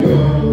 Senhor.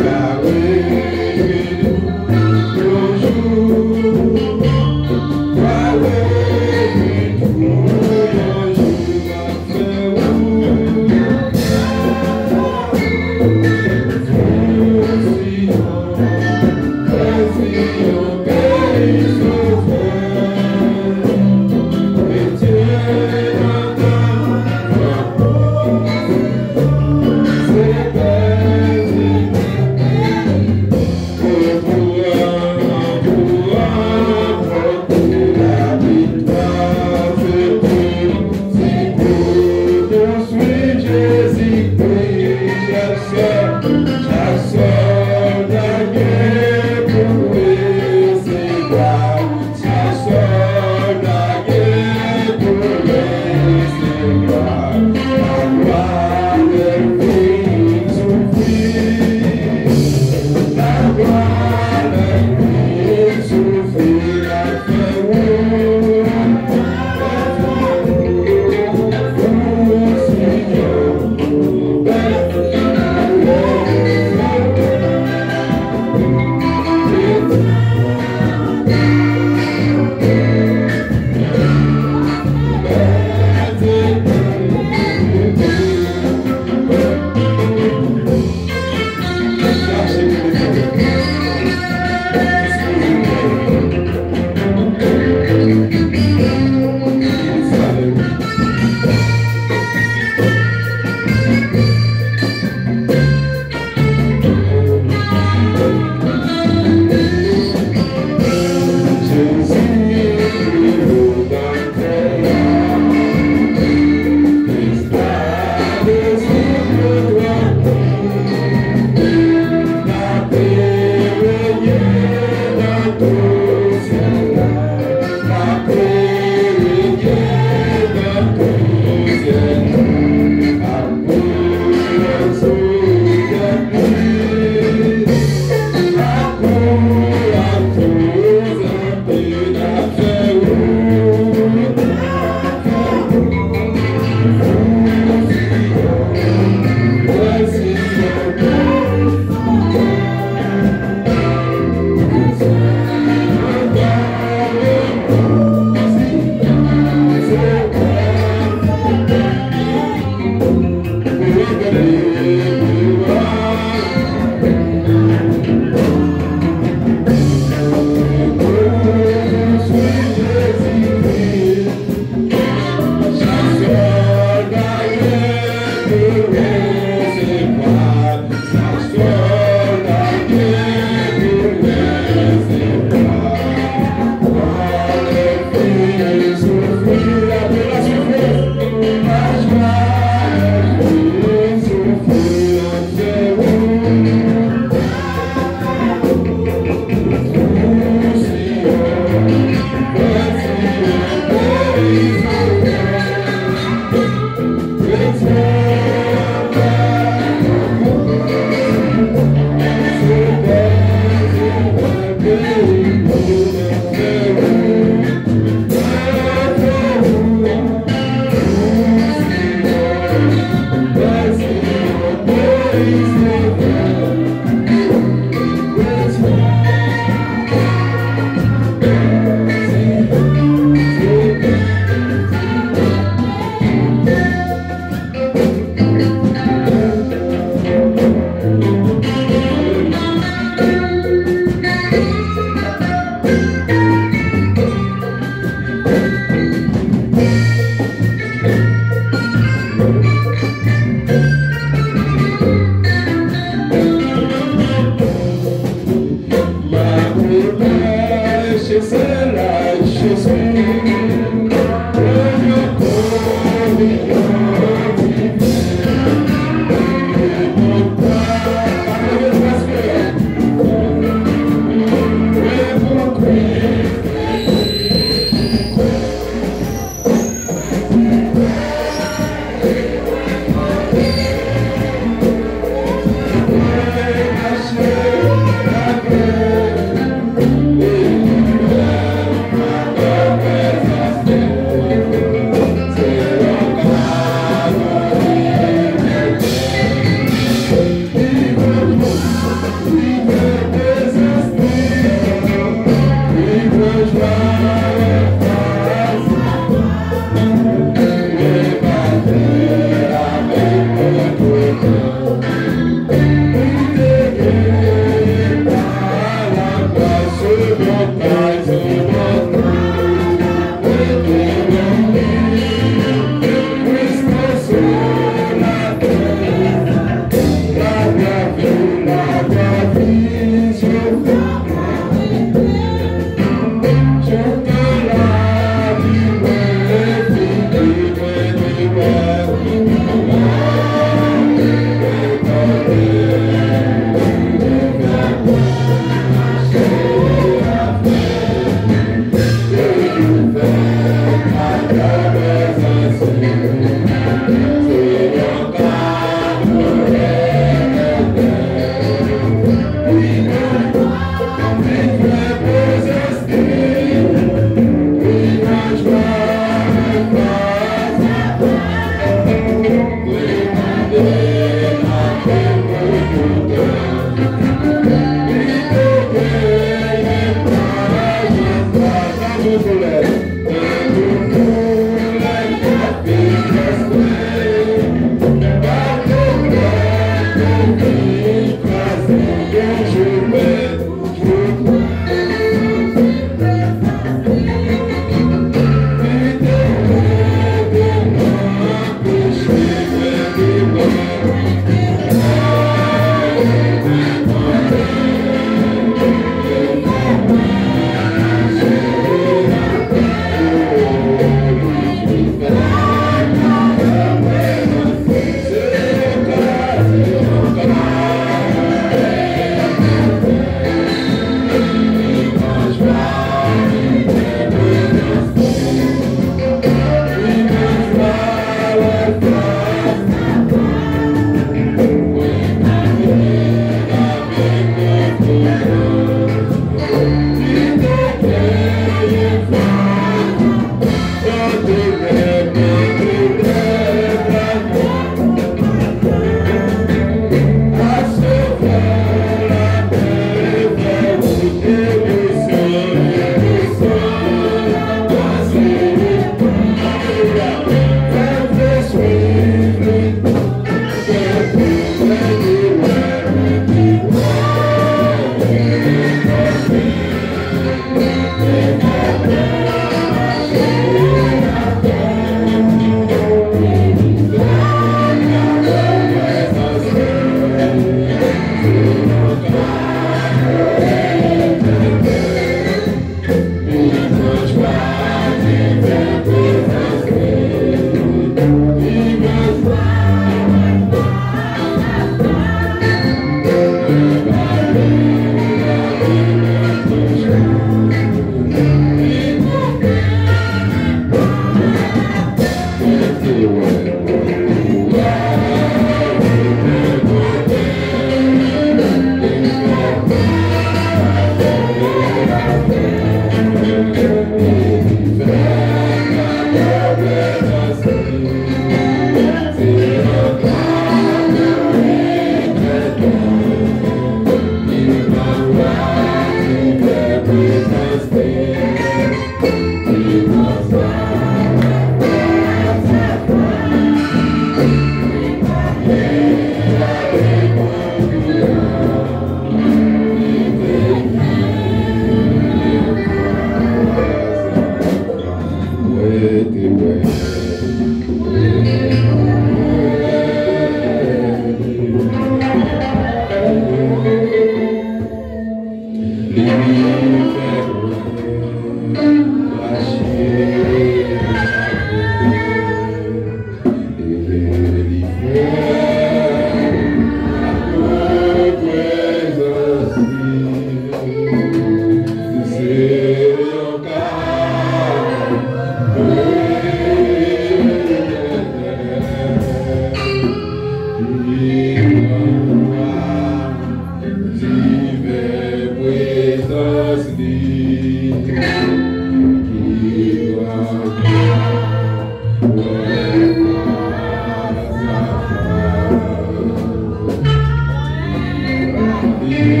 Yeah.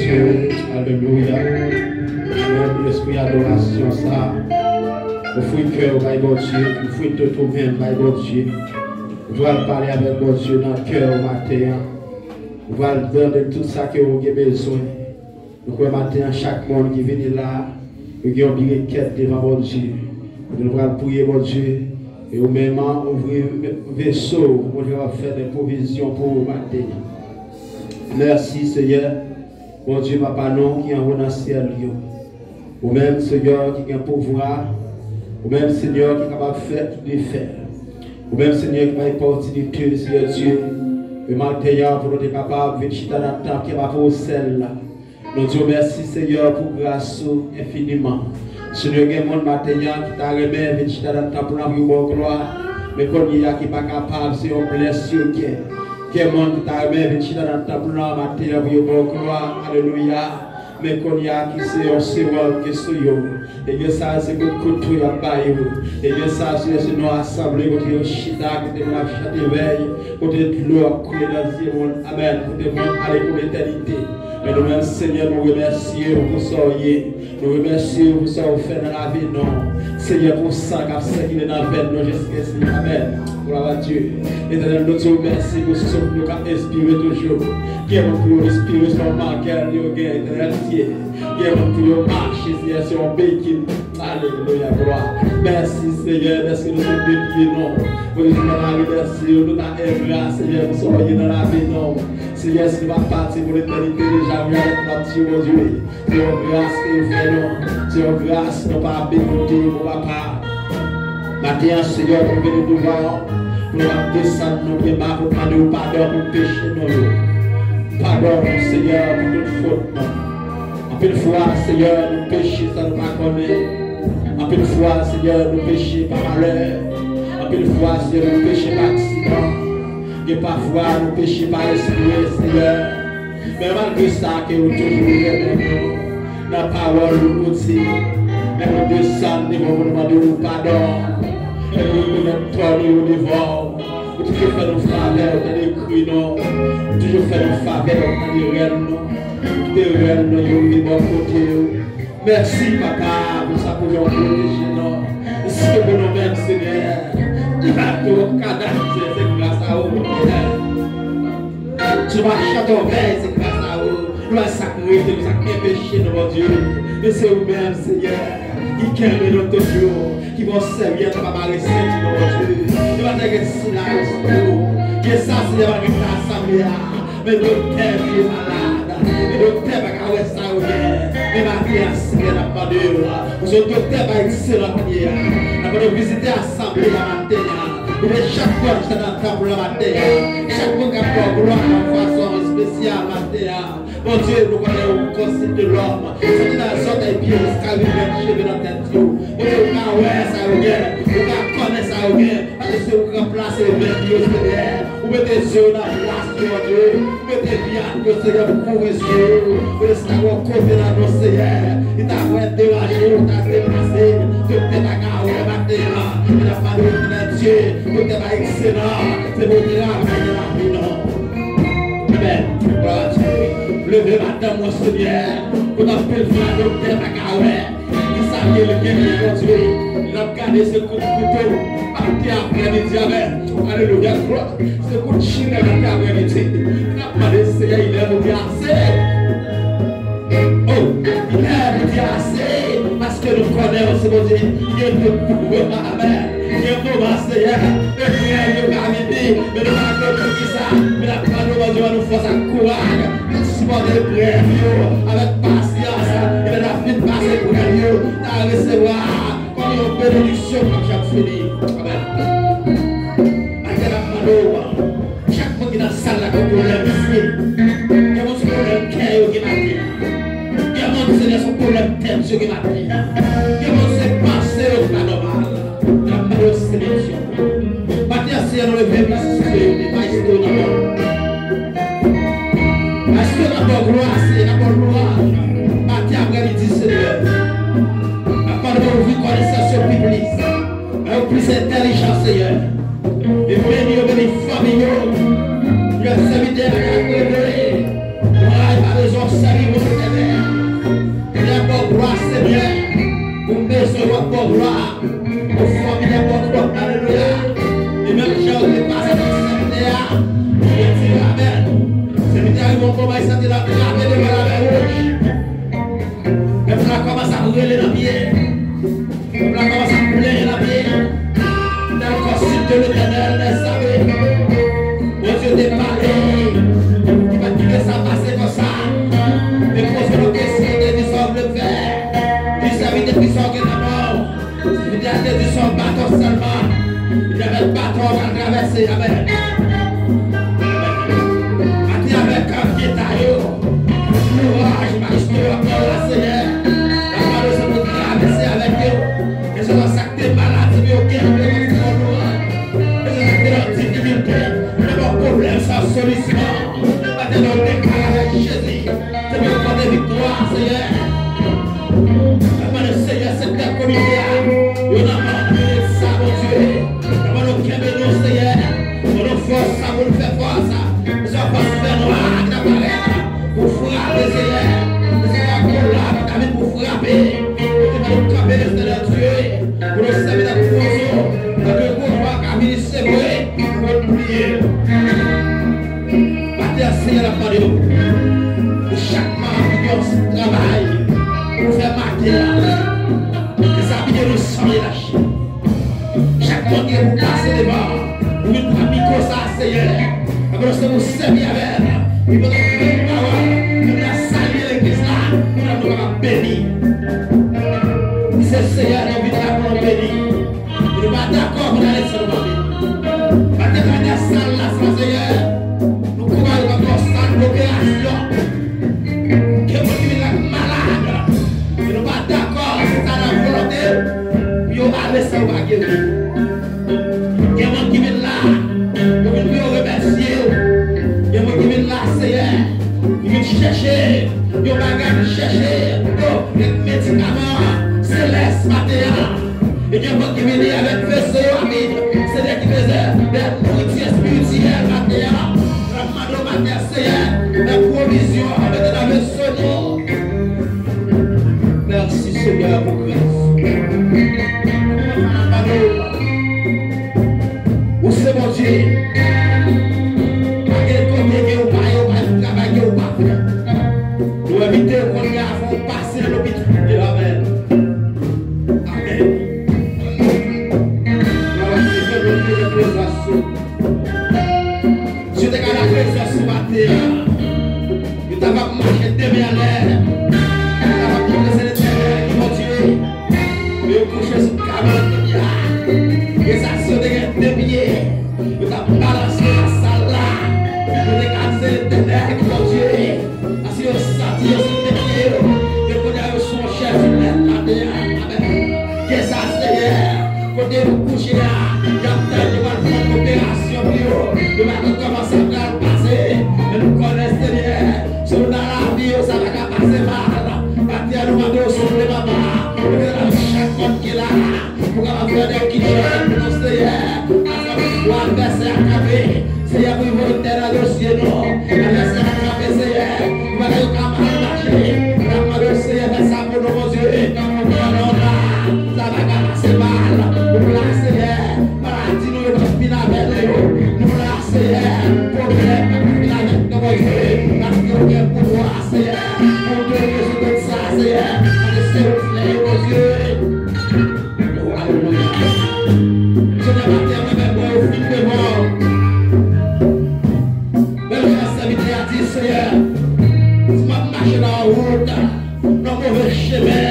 Dieu. Alléluia. Même l'esprit d'adoration, ça. Au fruit de cœur, by God Dieu. Au fruit de tout même, by God Dieu. On va parler avec God Dieu dans le cœur matin. On va demander tout ça que vous avez besoin. Donc, le matin, chaque monde qui vient là, nous avons une requête devant bon Dieu. Nous allons prier bon Dieu. Et au même moment, ouvrir le vaisseau. On va faire des provisions pour vous matin. Merci Seigneur. Bon Dieu, papa, non, qui est en haut dans le ciel. Ou même Seigneur qui a un pouvoir. Ou même Seigneur qui est capable de faire tout les faire. Ou même Seigneur qui a une opportunité, Seigneur Dieu. Le matin, pour nous être capable de venir chiter dans la table qui va pour celle-là. Nous disons merci Seigneur pour grâce infiniment. Seigneur, il y a un monde matin qui t'a remis, venir chiter dans la table pour la gloire. Mais quand il y a qui n'est pas capable, c'est un blessure qui est. Il y a un monde qui t'a remis, venir chiter dans la table pour la matin pour la gloire. Alléluia. Mais quand il y a qui c'est un sérum qui est sur eux. Et que ça, c'est que tout est à bailler. Et que ça, c'est nos assemblées, côté de chita, côté de la chate veille, côté de l'eau à couler dans le monde. Amen. Côté de aller pour l'éternité. Mais nous-mêmes, Seigneur, nous remercions pour ça. Nous remercions pour ça que vous faites dans la vie. Non. Seigneur, pour ça qu'il est dans la vie, nous jusqu'ici. Amen. Gloire à Dieu. Éternel, nous te remercions pour ce que nous avons inspiré toujours. Qui est pour nous inspirer sur le marqueur, nous avons éternel Dieu. Qui est pour nous marcher sur un pays qui. Alléluia, gloire. Merci Seigneur, merci nous sommes dédiés, non. Pour nous merci, nous t'avons grâce, Seigneur, nous sommes dans la vie, non. Seigneur, si nous va partir pour l'éternité, déjà, nous allons notre Dieu aujourd'hui. C'est une grâce que nous faisons, c'est une grâce, nous pas bénir, mon papa. Maintenant, Seigneur, nous venons nous voir, pour nous descendre nos pieds bas, pour demander pardon pour pécher nous. Pardon, Seigneur, pour toute faute. En peu de fois, Seigneur, nous péchons sans nous pas connaître. En peu de fois, Seigneur, nous péchons par malheur. En peu de fois, Seigneur, nous péchons par accident. Et parfois, nous péchons par l'esprit, Seigneur. Mais malgré ça, que nous toujours aimons la parole nous dit. Mais nous descendons devant vous demander pardon. Et nous nous tournons devant. Vous toujours fait nos faveurs dans les cris, non. Vous toujours fait nos faveurs dans les rênes, non. Des rênes, non, vous bon côté. Merci, papa, pour ça pour nous protéger, non. Si que vous nous mêmes, Seigneur, il va tout cadavre, c'est grâce à vous. Tu vas chanter, c'est grâce à vous. Nous allons sacrifier, nous allons pécher, mon Dieu. Mais c'est vous-même, Seigneur, qui calme notre Dieu, qui vont servir à ma recette, mon Dieu. Il va te silence, qui est ça, Seigneur, va venir l'assemblée. Mais notre terre est malade. Mais notre terre va carrer ça, mais ma vie est Seigneur, la pandémie. Nous autres, notre terre va excellent. Nous allons visiter l'assemblée la matin. Nous allons chaque fois que dans le table la matin. Chaque fois qu'on a gloire de façon spéciale matin. Mon Dieu, nous connaissons le concept de l'homme. C'est dans la sorte des pieds, c'est quand même cheveux dans la tête. Mon Dieu, on a ouais ça au gain. On a connaît ça au gain. Parce que vous remplacez les mêmes Dieu, Seigneur. Vous mettez les yeux dans la place, mon Dieu. Vous mettez bien, le Seigneur, vous couvrez les yeux. Vous laissez avoir côté dans nos Seigneur. Il t'a fait déranger, il t'a déplacé. Tout est à carreau, matin. Il n'a pas de Dieu. Tout est excellent. C'est votre travail de la vie, non. Amen. Gloire à Dieu. Levez matin, mon Seigneur, pour nous faire le docteur Macaoué, qui savait le bien de Dieu. Il a gardé ce coup de couteau, parti après-midi avec. Alléluia, gloire. Ce coup de chine parti après-midi. Il a pas de Seigneur, il est venu assez. Oh, il est venu assez. Parce que nous connaissons, mon Dieu, il est de pouvoir. Amen. Il est pour moi, Seigneur. Le bien de Gamidi, mais nous avons tout ça. Mais la parole de Dieu va nous faire un courage. Des prières avec patience, il a fait passer pour nous à recevoir comme une bénédiction comme j'ai fini. Amen. Chaque fois qu'il a salle là, comme problème ici, il y a mon problème cœur qui m'a dit. Il y a mon Seigneur son problème thème qui m'a dit. Il y a mon Seigneur passé au pas normal. Il y a pas de sélection. Maintenant, c'est un levé parce que c'est pas historique. Parce que d'abord gloire, c'est d'abord gloire. Matin après-midi, Seigneur. Afin de vous vivre connaissance publique. Un plus intelligent, Seigneur. Et bénir les familles. Le serviteur qui a préparé. Nous n'avons pas besoin de servir. Amen. Matin avec un pied taillot. Courage, ma histoire, la Seigneur. La parole se peut traverser avec eux. Et je dois s'acter maladie, mais aucun de nous. Et je dois difficulté. Mais mon problème, c'est un solution. Maintenant, on déclare avec Jésus. C'est mon point de victoire, Seigneur. Le Seigneur, c'est ta communauté. On a demandé ça, mon Dieu. On a demandé nous, Seigneur. On a force ça, pour nous faire force. On a force faire noir, pour frapper, Seigneur. C'est la colère pour frapper. Pour nous camper, Seigneur Dieu. Pour nous servir dans le foison. Pour que nous voyons caminer, c'est vrai. Pour nous prier. Partez à Seigneur la parole. Pour chaque membre qui travaille. Pour faire marquer. Le sang est lâché. Chaque fois que vous passez devant, vous mettez un micro ça, Seigneur. Après, vous servir avec elle. Et vous avez une parole. Vous avez salué l'église là. Vous avez béni. C'est Seigneur, nous venons pour nous bénir. Nous ne sommes pas d'accord pour aller sur le béni. Maintenant, nous avons salle là, Seigneur. Nous courons comme une salle d'opération. Que vous vivez là malade. Nous ne sommes pas d'accord, c'est ça la volonté. Yo allez ça va guérir. Il y a des qui viennent là, ils viennent remercier. Il y a des qui viennent là, Seigneur. Ils viennent chercher. Ils viennent chercher. Les médicaments célestes matin. Et il y a des qui viennent avec vaisseau amide. C'est des qui faisaient des nourritures spirituelles matin. Ramado matin, Seigneur. La provision avec la vaisseau. Merci Seigneur pour grâce. Où c'est mon Dieu? À quel côté que vous parlez, travail que vous parlez? Nous évitons qu'on y a fait passer l'hôpital. Amen. Amen. Je te garde la présence ce matin. Je t'avais marché demain à l'air. Je t'avais progressé le terrain qui m'ont tué. Mais au coucher sur le canon. Et ça se dégaine de pieds. Vous avez balancé la salle là. Vous avez cassé le ténèbre qui m'ont tué. Parce que vous sentez sur les pieds. Et vous avez son chef sur le matin. Amen. Qu'est-ce que ça c'est? Quand vous couchez là, il y a peut-être une opération. Vous allez commencer à passer. Et nous connaissons Seigneur. Si nous dans la vie, ça va passer mal. Quand nous allons sur le maman. Vous allez chaque monde qui est là. Pour avoir des qui pour nous Seigneur. Pour adverser à camper. Seigneur, pour vous terre à dossier, non. Adverser à camper, Seigneur. Vous allez camarade marcher. Camarade, Seigneur, fais ça pour nous, mon Dieu. Non, ça va passer mal. Nous là, Seigneur. Maladie, nous ne sommes pas avec nous. Nous là, Seigneur. Problème, nous sommes avec nous, mon Dieu. Parce que nous avons pouvoir, Seigneur. Pour te résoudre ça, Seigneur. Laissez vous faire, mon Dieu. Alléluia. Je ne vais pas terminer mon film de mort. Mais le serviteur a dit, Seigneur, si je marche dans la route, dans le mauvais chemin,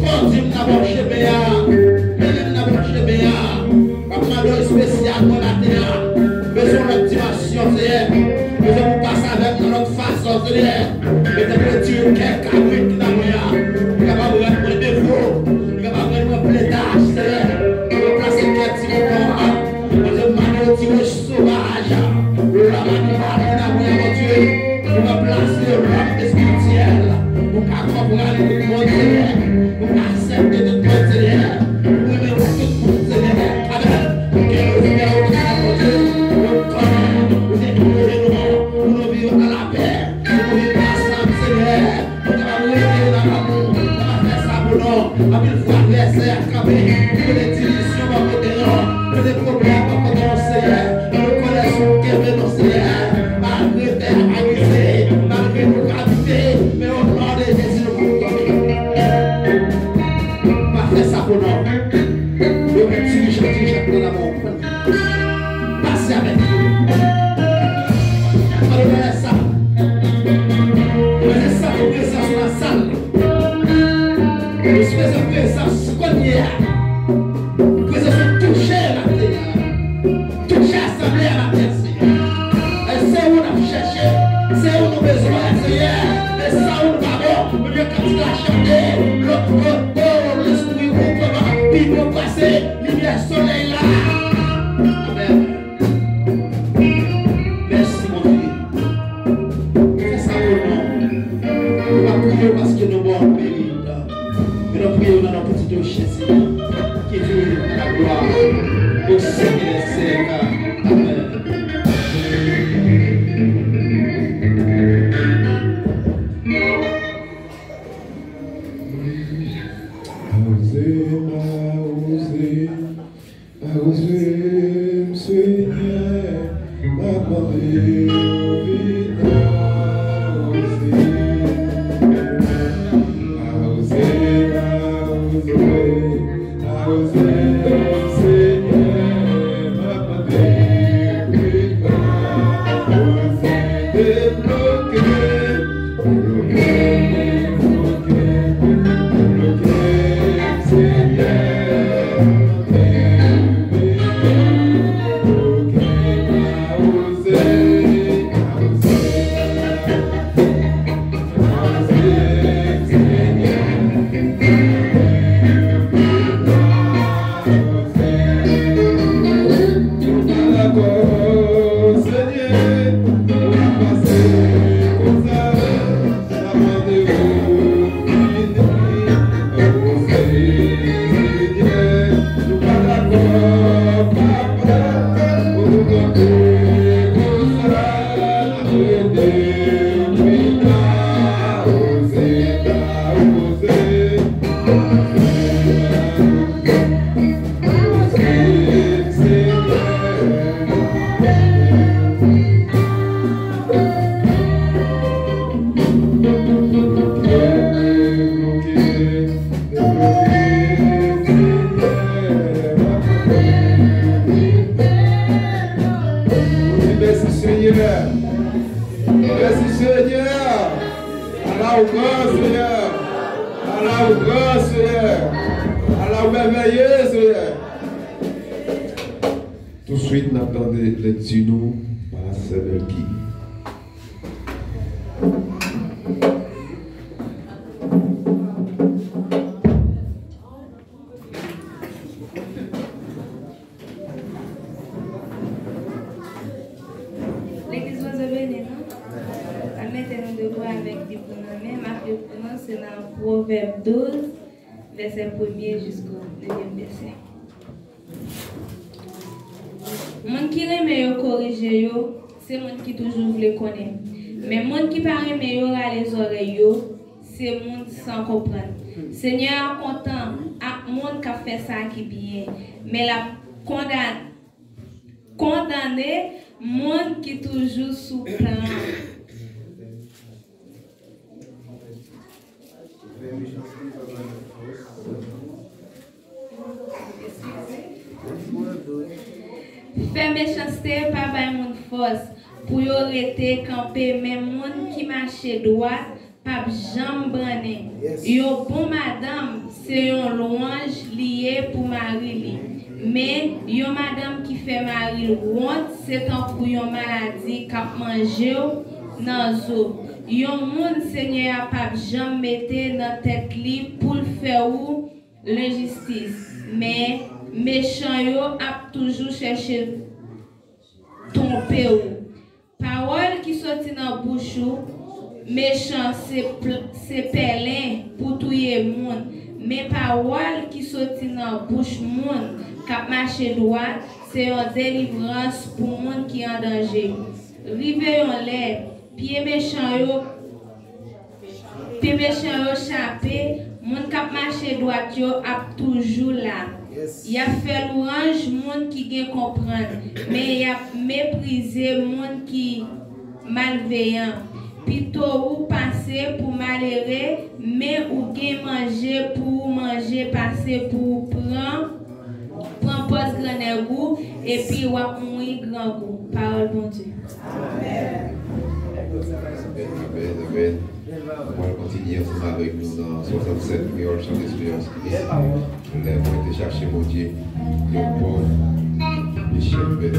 continue dans mon chemin, même dans mon chemin, comme un don spécial pour la terre, besoin de dimension, Seigneur, besoin de passer avec notre façon, Seigneur, et de retirer quelqu'un qui n'a rien, capable de répondre des défauts. Plétage, Seigneur, pour placer quelques petits moutons, pour demander aux petits sauvages, pour la manipuler dans mon Dieu, pour me placer le roi spirituel, pour qu'accompagner tout le monde, Seigneur, pour accepter tout le monde, Seigneur, pour me tout le monde, Seigneur, Amen, pour que nous vivions au sein de Dieu, pour écouter nous, pour nous vivre à la paix, pour nous vivre ensemble, Seigneur, pour nous vivre dans l'amour, pour faire ça pour nous, avec le foi. Laissez accabler, que les divisions vont venir, que les problèmes vont venir, Seigneur. Nous connaissons que nous, Seigneur, malgré tes agressés, malgré nos gravités, mais au nom de Jésus, nous comptons. Pas faire ça pour nous. Nous retirons dans l'amour. Passez avec nous. Alors, ça. Laissez ça pour présence sur la salle. Nous faisons présence. Présence touchée la terre. chanter, l'esprit ou puis pour passer, lumière soleil là. Amen. Merci mon Dieu. Fais ça pour nous. On va prier parce que nous avons mérite. Mais nous prions dans notre petit Jésus qui vit à la gloire au Seigneur des Seigneurs. Amen. Tout de suite, nous attendons les dinos par la sœur Guy. L'église va se bénir, non? Mettez-nous debout avec des pronoms. Ma pronom, c'est dans Proverbe 12, verset 1er jusqu'au 2e verset. Moun qui aime yo corriger yo, c'est moun qui toujours veut connaître. Mais moun qui pas aime yo à les oreilles yo, c'est moun sans comprendre. Seigneur content à moun qui fait ça qui bien, mais la condamné moun qui toujours sous plan. Fais méchanceté, pas bay moun force. Pour yo rete camper, même moun qui marche droit, pas jambe brané. Yo bon madame, c'est un louange lié pour mari li. Mais yo madame qui fait mari honte, c'est un pour yon maladie k'ap manje nan zo. Yon moun Seigneur pas jambe mette dans tête li pour faire ou l'injustice. Mais méchant yo a toujours cherché tromper ou. Parole qui sorti dans bouche ou, méchant c'est pelin pour tuer moun. Mais parole qui sorti dans bouche moun, k'ap marcher droit, c'est une délivrance pour moun qui en danger. Rive yon lè, pied méchant yo chapé, moun k'ap marcher droit yo ap toujours là. Il a fait louange moun qui gen comprendre, mais il a méprisé moun qui malveillant. Plutôt ou passer pour malheureux, mais ou gen manger pour manger, passer pour prendre poste grand goût et puis ou ap mourir grand goût. Parole bon Dieu. Amen. Amen. On va continuer ensemble avec nous dans 67 meilleurs chants d'espérance qui disent lève-moi et chercher mon Dieu, le bon Michel Bête.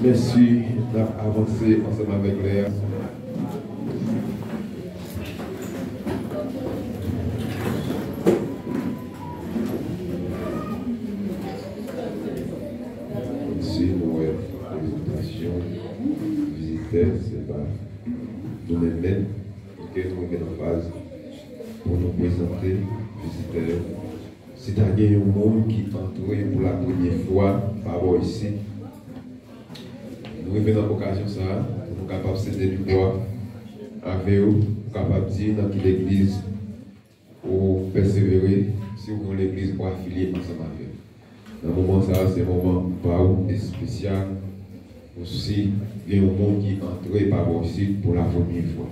Merci d'avancer ensemble avec Léa. Ici, nous avons présentation, visiteurs, c'est pas nous-mêmes, ok, nous sommes en phase pour nous présenter, visiteurs. C'est un monde qui est entouré pour la première fois par rapport ici. Nous venons dans l'occasion ça, nous sommes capables de céder du bois avec vous, capables de dire dans quelle église ou persévérer si vous voulez l'église pour affilier ensemble avec vous. Dans le moment ça, c'est un moment pas et spécial. Aussi, il y a un monde qui est entré par rapport ici pour la première fois.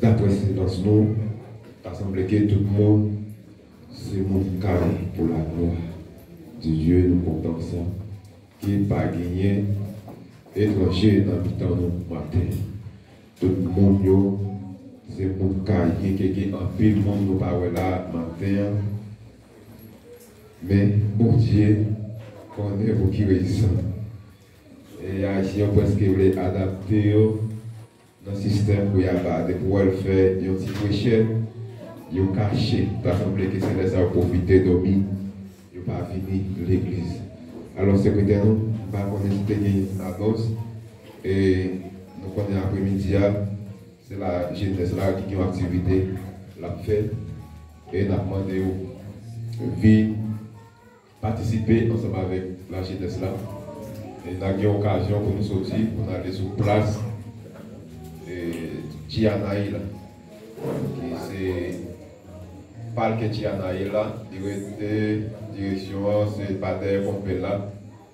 D'après ces nous, il a semblé que tout le monde, c'est mon carré pour la gloire de Dieu, nous comptons ça, qui n'est pas gagné, étranger dans le temps de matin. Tout le monde, c'est mon carré, qui est en pile monde, nous parlons là, matin. Mais, bon Dieu, connaît vous qui réussissent. Et ici, on presque voulait adapter dans le système pour pouvoir le faire, il y a un petit péché, il y a caché, il a semblé que c'est laissé profiter de lui, il n'y a pas fini l'église. Alors, secrétaire, nous connaissons une annonce et nous connaissons l'après-midi, c'est la jeunesse là qui a une activité, l'a fait et nous avons demandé de participer ensemble avec la jeunesse là. Et nous avons eu l'occasion pour nous sortir, pour aller sur place. Tianaï là, qui c'est pas le Tianaï là, direction, c'est pas des pompes là,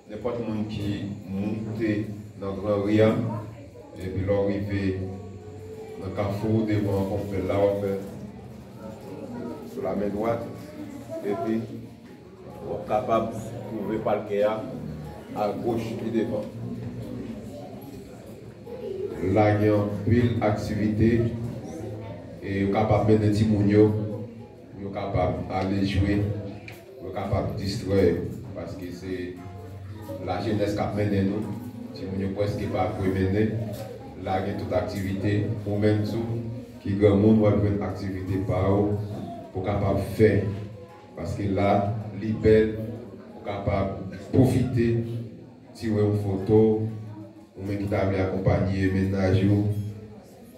n'importe monde qui monte dans le Grand Ria, et puis l'arrivée dans le carrefour devant la pompe là, on fait sur la main droite, et puis on est capable de trouver le parquet à gauche et devant. Là, il y a une activité et vous êtes capable de mettre des petits mounions, vous êtes capable d'aller jouer, vous êtes capable de distraire parce que c'est la jeunesse qui a mené nous. Si vous n'avez presque pas pour mener, là, il y a toute activité, ou même tout, qui grand monde va faire une activité par eux pour capable de faire. Parce que là, les belles, vous êtes capable de profiter, tirer une photo. Ou même qui t'a voulu accompagner ménage,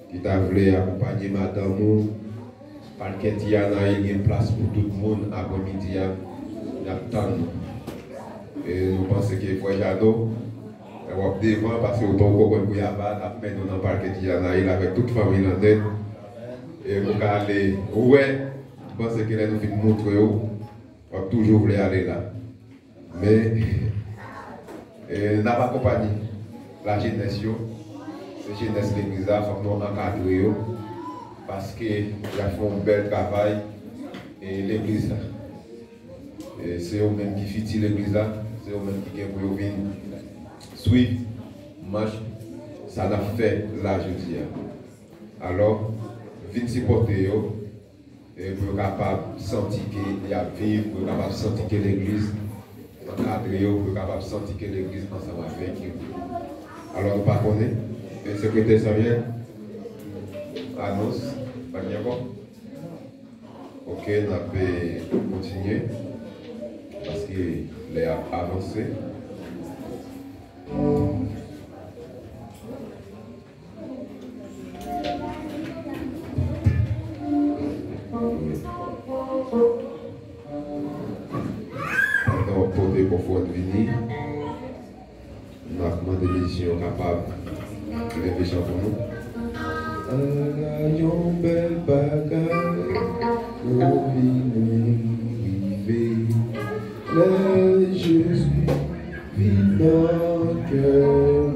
qui t'a voulu accompagner madame, parce qu'il y a une place pour tout le monde après-midi, il y a tant. Et nous pensons que Frère Jadot, devant, parce que autant qu'on peut y avoir, après nous dans le parc de Yanaïl avec toute la famille en tête. Et nous allons aller, ouais, je pense que là nous finissons montrer, on va toujours vouloir aller là. Mais, nous n'avons pas accompagné. La jeunesse, c'est jeunesse de l'église, il faut que nous encadrions parce qu'ils font un bel travail et l'église, c'est eux-mêmes qui font l'église, c'est eux-mêmes qui viennent venir suivre, marche, ça l'a fait là jeudi. Alors, venez supporter et pour capable de sentir qu'il y a vivre, pour capable de sentir que l'église encadrée, pour capable de sentir que l'église ensemble avec eux. Alors, nous partons, le secrétaire Samuel annonce, pas bien bon. Ok, on peut continuer parce qu'il est avancé. votre venir. Nous avons demandé des gens capables de réfléchir pour nous. Yon belle bagaille, nous vivons, le Jésus vit dans le cœur.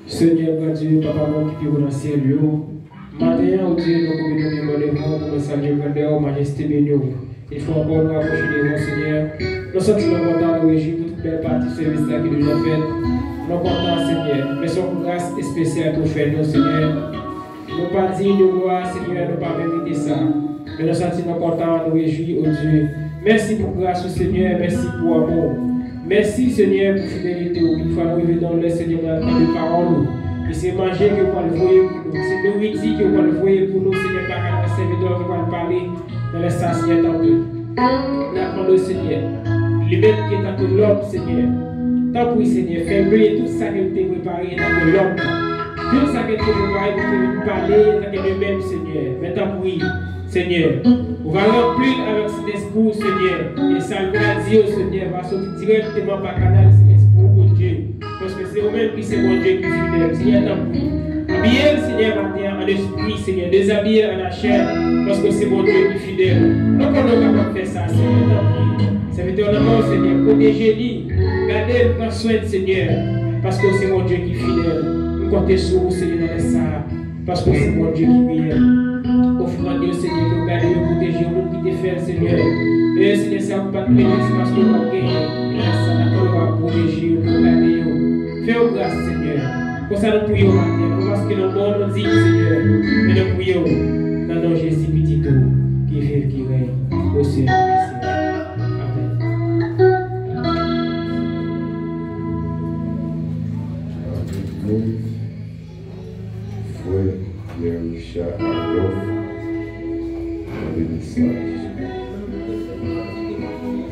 Seigneur, Dieu, Papa, mon qui est dans le ciel, matin, Dieu, nous pouvons nous demander pour le salut, grandeur, majesté, béni. Il faut encore nous approcher de vous, Seigneur. Nous sommes contents de réjouir pour toute belle partie de service qui est déjà fait. Nous sommes contents, Seigneur. Merci pour la grâce spéciale pour faire nous, Seigneur. Nous pas dignes de gloire, Seigneur, nous pas mériter ça. Mais nous sommes contents, nous réjouir, oh Dieu. Merci pour la grâce, Seigneur. Merci pour l'amour. Merci, Seigneur, pour la fidélité. Une fois nous arrivons dans le Seigneur, nous avons des paroles. Et c'est manger que vous allez voyer pour nous. C'est nourriture que vous allez voyer pour nous, Seigneur, par un serviteur qui va nous parler dans l'espace qui est tantôt. Nous apprenons, Seigneur, liberté qui est tantôt l'homme, Seigneur. Tant pour Seigneur, fais briller tout ça que tu as préparé dans l'homme. Tout ça que tu as préparé pour nous parler dans nous-mêmes, Seigneur. Mais tant pour Seigneur, on va remplir avec cet esprit, Seigneur. Et ça va dire, Seigneur, va sortir directement par le canal de cet esprit, oh Dieu. Parce que c'est vous-même qui c'est mon Dieu qui est fidèle. Seigneur, tant pour habillez, Seigneur, matin en esprit, Seigneur. Déshabillez en la chair, parce que c'est mon Dieu qui est fidèle. Donc on est capable de faire ça, Seigneur, tant pour serviteur de mort, Seigneur. Protégez-le, gardez, prends soin de Seigneur. Parce que c'est mon Dieu qui est fidèle. Nous comptons sur vous, Seigneur, dans les salles. Parce que c'est mon Dieu qui est fidèle. Offrant Dieu, Seigneur, que vous gardez, vous protégez, vous qui te fait, Seigneur. Et Seigneur, ça ne va pas te péter, c'est parce que vous avez gagné. Ça va protéger, vous garder. Fais-vous grâce, Seigneur. Pour ça, nous prions maintenant. Parce que nous bon nous dit, Seigneur. Mais nous prions dans le nom de Jésus, petit tout, qui vive, qui règne, au ciel. Amen. nous, frère Pierre-Richard Adolphe, le message.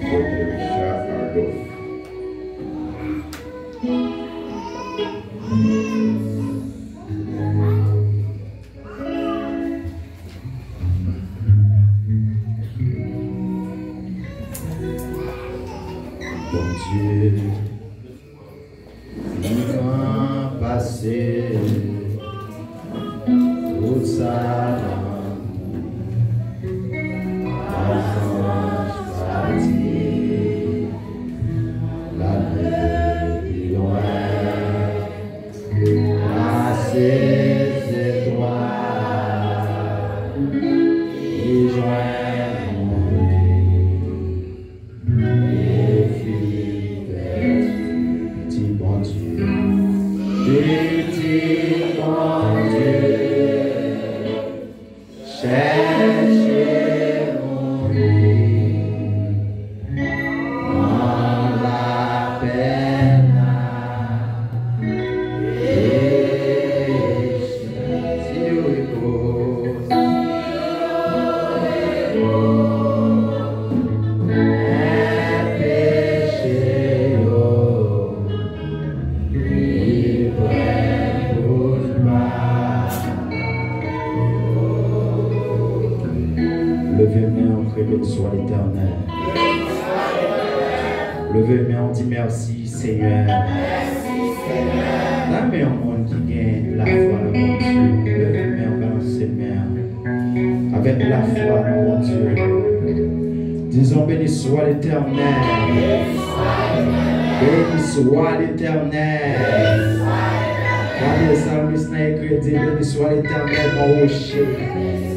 Frère Pierre-Richard Adolphe. Bon Dieu, il m'a passé tout ça. Soit l'Éternel. Levez-moi, on dit merci Seigneur. La meilleure monde qui gagne la foi, le bon Dieu. Levez-moi, on balance ses mains. Avec la foi, le bon Dieu. Disons béni soit l'Éternel. Béni soit l'Éternel. Quand les psalmistes n'a écrit, béni soit l'Éternel, mon rocher,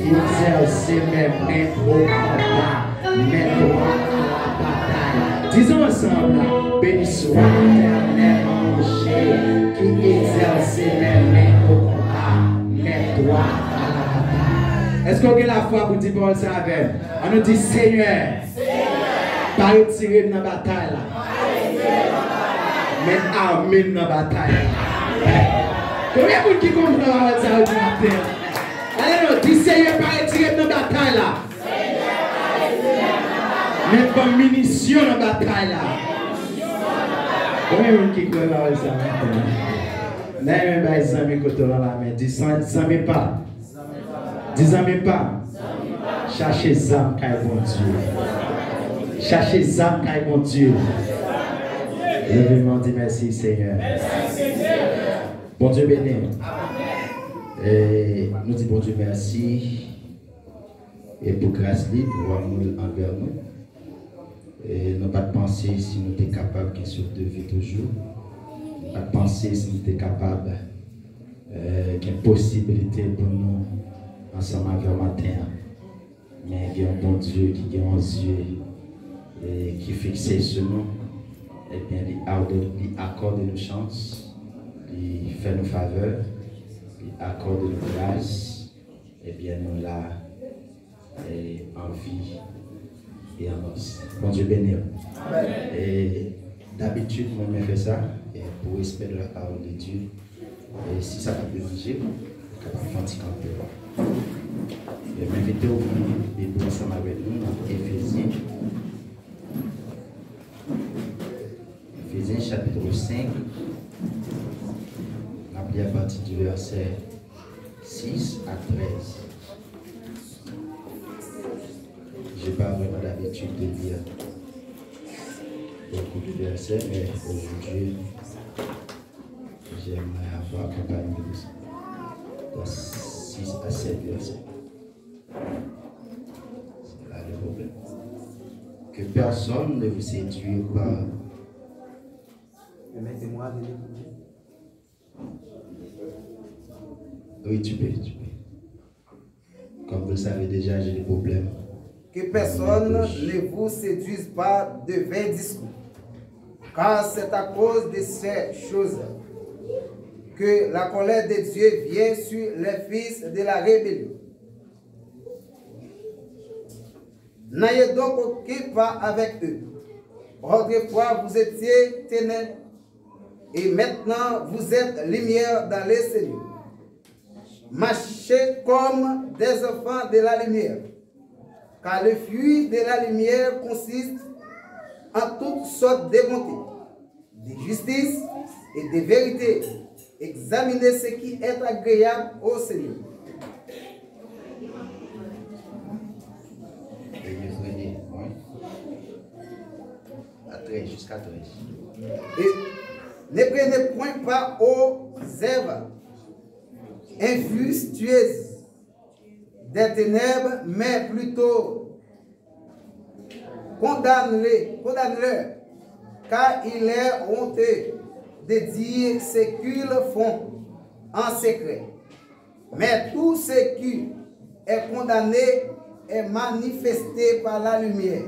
qui exerce mes mains au combat, mes doigts à la bataille. Disons ensemble, béni soit l'Éternel, mon rocher, qui exerce mes mains au combat, mes doigts à la bataille. Est-ce qu'on a la foi pour dire bon ça avec? On nous dit Seigneur, pas retirer dans la bataille là, mais armer dans la bataille. Combien de gens qui comprennent ça du matin? Allez, nous disons Seigneur, pas retirer dans la bataille là. Mais pas munitions dans la bataille là. Combien de gens qui comprennent ça matin? N'aimez pas les amis qui sont dans la main. Disons pas. Disons pas. Cherchez les âmes qui est bon Dieu. Cherchez les âmes qui est bon Dieu. Levez-moi, dis merci Seigneur. Bon Dieu béni. Et nous disons bon Dieu merci. Et pour grâce libre, pour amour envers nous. Et nous pas de penser si nous sommes capables de de vivre toujours. Pas de penser si nous sommes capables qu'il y a une possibilité pour nous ensemble avec le matin. Mais il y a un bon Dieu qui a un yeux et qui fixe sur nous. Et bien, il accorde nos chances. Il fait nos faveurs, il accorde nos grâces, et bien nous là, en vie et en os. Bon Dieu béni. Et d'habitude, moi je fais ça, et pour respect de la parole de Dieu, et si ça va déranger, je suis capable de faire un petit peu. Je vais m'inviter au bout et pour ensemble avec nous dans Éphésiens chapitre 5. À partir du verset 6 à 13. Je n'ai pas vraiment l'habitude de lire beaucoup de versets, mais aujourd'hui, j'aimerais avoir accompagné de 6 à 7 versets. C'est là le problème. Que personne ne vous séduise par. Permettez-moi de lire. Oui, tu peux. Comme vous le savez déjà, j'ai des problèmes. Que personne ne vous séduise pas de vains discours, car c'est à cause de ces choses que la colère de Dieu vient sur les fils de la rébellion. N'ayez donc aucun pas avec eux. Autrefois, vous étiez ténèbres, Et maintenant, vous êtes lumière dans les Seigneurs. Marchez comme des enfants de la lumière. Car le fruit de la lumière consiste en toutes sortes de bonté, de justice et de vérité. Examinez ce qui est agréable au Seigneur. Jusqu'à 13. Et ne prenez point part aux œuvres infructueuses des ténèbres, mais plutôt condamne-le, car il est honteux de dire ce qu'ils font en secret. Mais tout ce qui est condamné est manifesté par la lumière.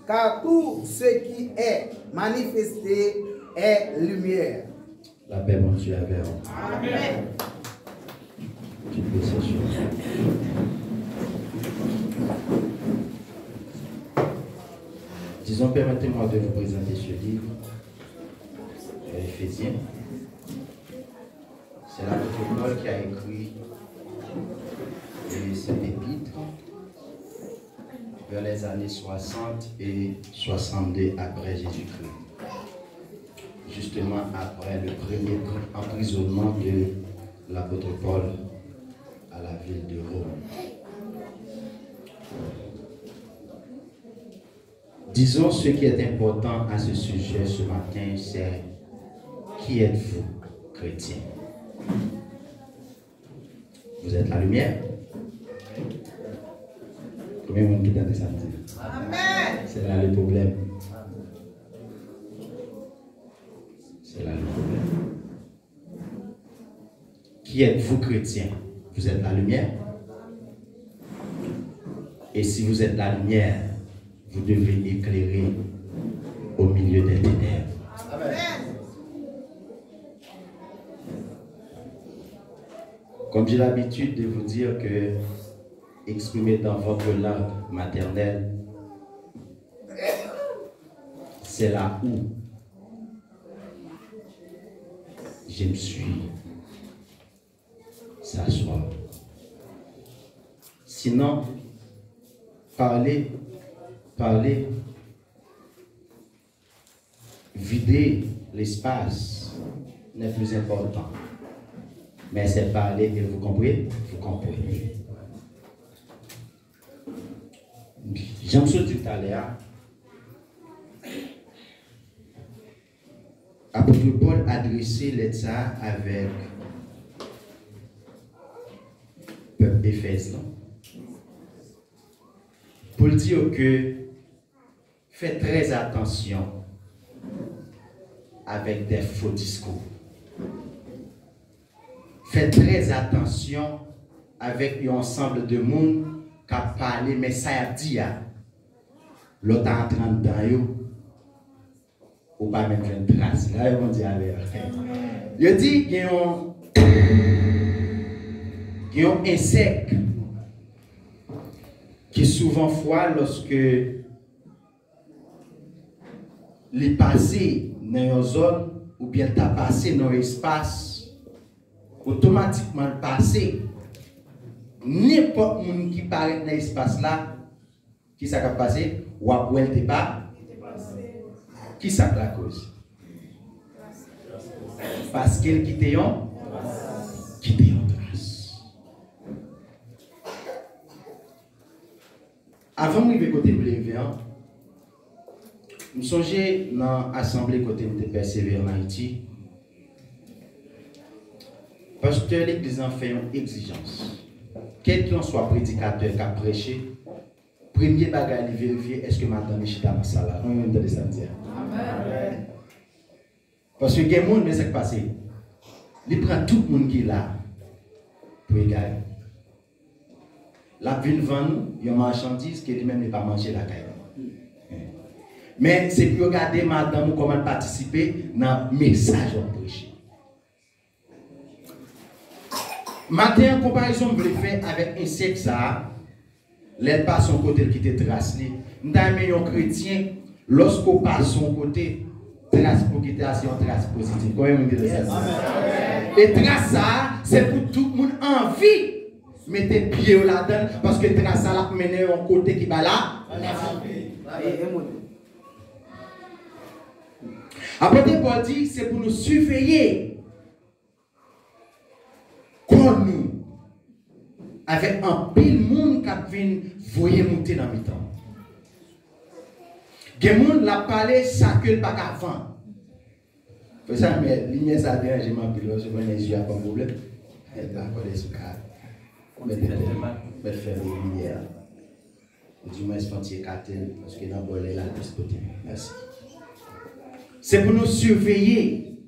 Car tout ce qui est manifesté est lumière. La paix, mon Dieu, avec vous. Amen. Disons, permettez-moi de vous présenter ce livre, Éphésiens. C'est l'apôtre Paul qui a écrit cet épître vers les années 60 et 62 après Jésus-Christ. Justement après le premier emprisonnement de l'apôtre Paul à la ville de Rome. Disons ce qui est important à ce sujet ce matin, c'est qui êtes-vous, chrétien? Vous êtes la lumière? Combien de monde qui t'a ça? Amen. C'est là le problème. C'est là le problème. Qui êtes-vous, chrétien? Vous êtes la lumière? Et si vous êtes la lumière, vous devez éclairer au milieu des ténèbres. Amen. Comme j'ai l'habitude de vous dire que exprimer dans votre langue maternelle, c'est là où je me suis s'asseoir. Sinon, parler, vider l'espace n'est plus important. Mais c'est parler et vous comprenez? Vous comprenez. J'aime ce tout à l'heure. Apôtre Paul adressait l'État avec le peuple éphésien. Pour dire que faites très attention avec des faux discours. Faites très attention avec un ensemble de monde qui a parlé, mais ça a dit, l'autre en train de ou pas même une trace. Là, ils vont dire avec. Il dit qu'il y a un insecte qui souvent fois lorsque les passé dans une zone ou bien t'as passé dans un espace, automatiquement le passé, n'importe qui qui paraît dans l'espace là, qui ça va passer, ou après elle t'est pas, qui ça la cause? Parce qu'elle quitte en trace. Avant de côté Blévéan, je me songeais dans l'assemblée côté de persévérer en Haïti. Pasteur, l'église en fait une exigence. Quel qu'il soit prédicateur qui a prêché, premier bagage de vérifier est-ce que madame est chita dans la salle. On va entendre ça dire. Amen. Parce que il y a des gens qui se passe. Il prend tout le monde qui est là pour égaler. La ville vend nous, il y a une marchandise qui lui-même n'est pas mangé la caille. Mais c'est pour regarder madame comment participer dans le message qu'on prêche. Matin, en comparaison, je voulais faire avec un sexe, l'aide pas son côté qui te trace. Nous avons un chrétien, lorsqu'on passe son côté, trace pour quitter, c'est une trace positive. Combien de monde ça? Et trace ça, c'est pour tout le monde envie. Mettez pied là-dedans parce que trace ça l'a mené un côté qui va là. Apôtre Paul dit, c'est pour nous surveiller. Comme nous, avec un pile monde qui vient voyer monter dans le temps. Il y a des gens qui ont parlé ça que le pas avant. Pour ça, mais l'image ça dérange ma pile, je vois les yeux comme problème. Elle a encore des sucres. Mais faire les lumières. Du moins, je pense que parce que dans le bol est là, côté. Merci. C'est pour nous surveiller.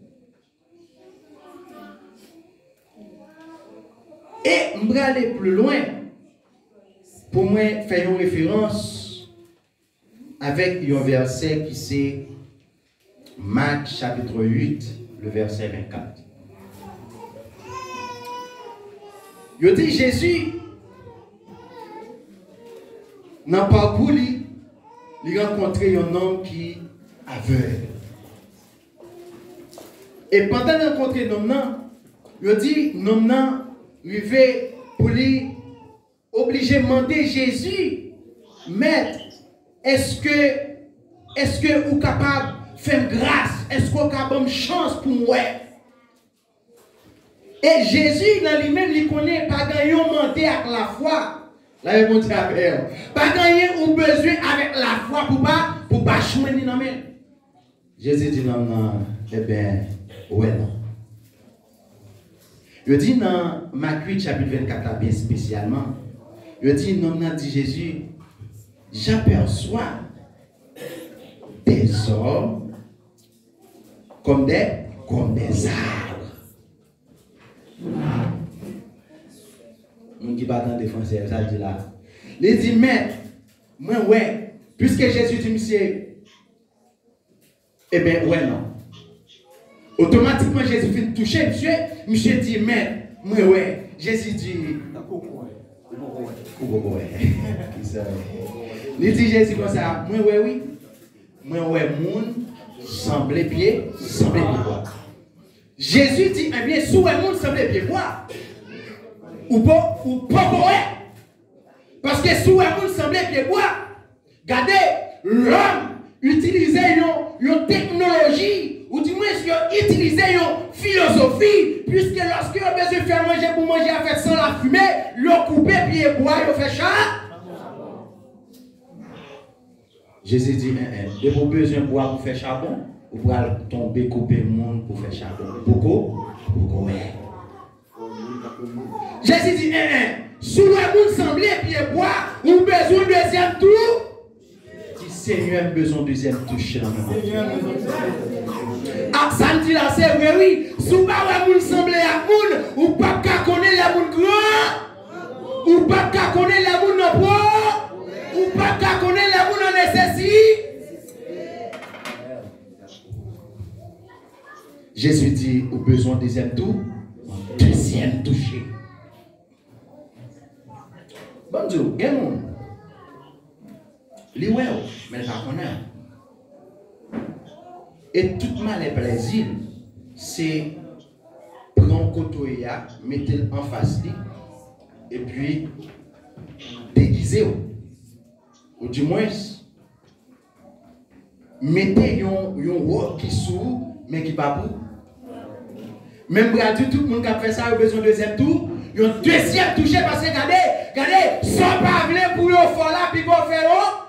Et je vais aller plus loin. Pour moi, faire une référence avec un verset qui c'est Marc chapitre 8, le verset 24. Il dit Jésus, dans le parcours, il a rencontré un homme qui est aveugle. Et pendant de rencontrer l'homme, il dit l'homme arrivé pour lui obliger de demander Jésus, Maître, est-ce que vous êtes capable de faire grâce? Est-ce que vous êtes capable de me chance pour moi? Et Jésus, dans lui-même, il connaît pas gagner monter avec la foi. Là, il monte avec elle. Pas gagner ou besoin avec la foi pour pas choisir dans même. Jésus dit non, eh bien, ouais, non. Il dit dans Marc 8, chapitre 24, bien spécialement, il dit non, dit Jésus, j'aperçois des hommes comme des arbres. Mon qui bat dans le défenseur, ça dit là. Il dit, mais, moi, ouais, puisque Jésus dit, monsieur, eh bien, ouais, non. Automatiquement, Jésus fait toucher, monsieur dit, mais, moi, ouais. Jésus dit, il dit, Jésus comme ça, moi, ouais, oui. Moi, ouais, moun, semblait pied, semblait bois. Jésus dit, eh bien, sous le monde semblait pied bois. Ou pas, parce que sous le monde semblait pied bois. Regardez, l'homme utilisait une technologie, ou du moins, il utilisait une philosophie, puisque lorsque on a besoin de faire manger pour manger avec sans la fumée, il a coupé pied bois, il a fait chat. Jésus dit, de vos besoins bois pour faire charbon, ou pour tomber, couper le monde pour faire charbon. Pourquoi? Jésus dit, sous le monde semblait pied bois, ou besoin de deuxième tour? Dit Seigneur, a besoin de deuxième touche. Ah, ça me dit là, c'est vrai, oui. Sous le monde semblait à monde, ou pas qu'à connaître le monde grand, ou pas qu'à connaître le monde non pro, ou pas qu'à connaître le monde en nécessité. Jésus dit, au besoin de deuxième tour, deuxième touché. Bonjour, il y a un monde. Les ouais, mais pas connaître. Et tout mal et plaisir, c'est prendre côté, mettre en face, et puis déguiser. Ou du moins, mettez un robe qui s'ouvre, mais qui pas pour. Même gratuit, tout le monde qui a fait ça, il a besoin de deuxième tour. Il y a un deuxième touché parce que regardez, sans parler pour le faire là, puis qu'on fait là.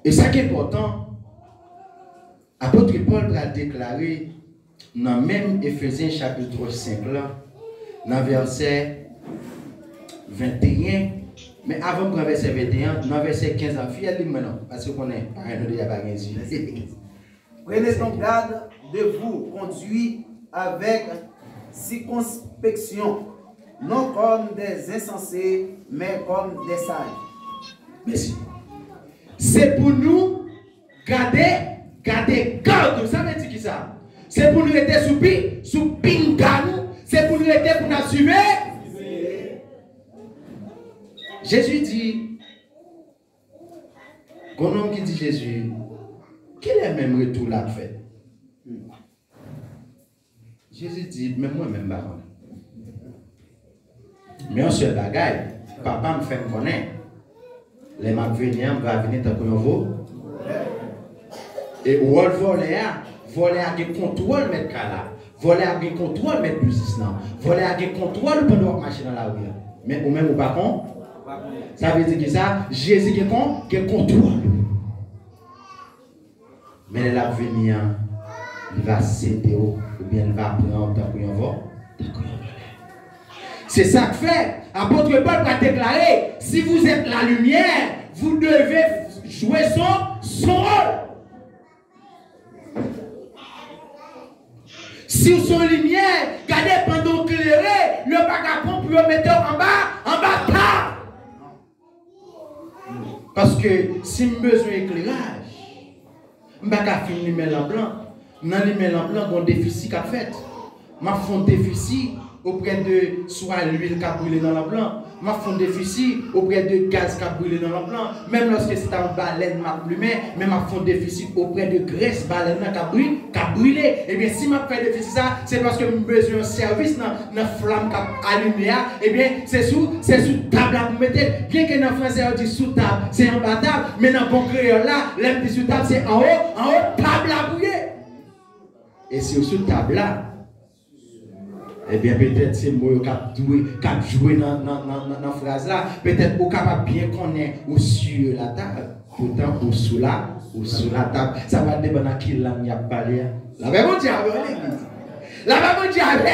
Et ça qui est important, apôtre Paul a déclaré dans même Éphésiens chapitre 5 là, dans verset 21, mais avant de verset 21, dans verset 15, fille maintenant, parce qu'on est déjà pas Prenez donc garde de vous conduire avec circonspection, non comme des insensés, mais comme des sages. Merci. C'est pour nous garder garde. Ça veut dire qui ça? C'est pour nous être sous pingan. C'est pour nous être pour nous suivre. Jésus dit, Quand un homme qui dit Jésus, quel est le même retour là fait? Jésus dit, mais moi même baron. Mais un seul bagaille, papa me fait connaître. Les m'a venir, va venir tant qu'on veut. Et où voler a des contrôle mettre là. Voler a des contrôle mettre business là. Voler a des contrôle pendant marcher dans la rue. Mais ou même ou pas con. Ça veut dire que ça, Jésus qui contrôle. Mais l'avenir, il va céder ou bien il va prendre tant qu'on veut. C'est ça que fait. Apôtre Paul va déclarer, si vous êtes la lumière, vous devez jouer son rôle. Si vous sont lumière, gardez pendant éclairé, le vagabond pour le mettre en bas tard. Parce que si je besoin d'éclairage, je ne vais pas finir l'email en blanc. Dans l'email en blanc, il y a un déficit qu'a fait. Je fais un déficit auprès de soit l'huile qui a brûlé dans la blanc, je fais un déficit auprès de gaz qui a brûlé dans la blanc, même lorsque c'est un baleine m'a plumé, mais je fais un déficit auprès de graisse baleine qui a brûlé. Et bien si je fais déficit ça, c'est parce que j'ai besoin d'un service dans la flamme qui a allumé, et bien c'est sous table à vous mettre. Bien que dans le français on dit sous table, c'est en bas table, mais dans le bon créole là, l'aime dit sous table, c'est en haut, table à brûler. Et c'est sous table là. Eh bien, peut-être c'est moi qui a joué dans la phrase là. Peut-être vous capable bien connaître ou sur la table. Pourtant, ou sous la table. Ça va dépendre de qui l'on a parlé. La Bible dit avec l'église. La Bible dit avec.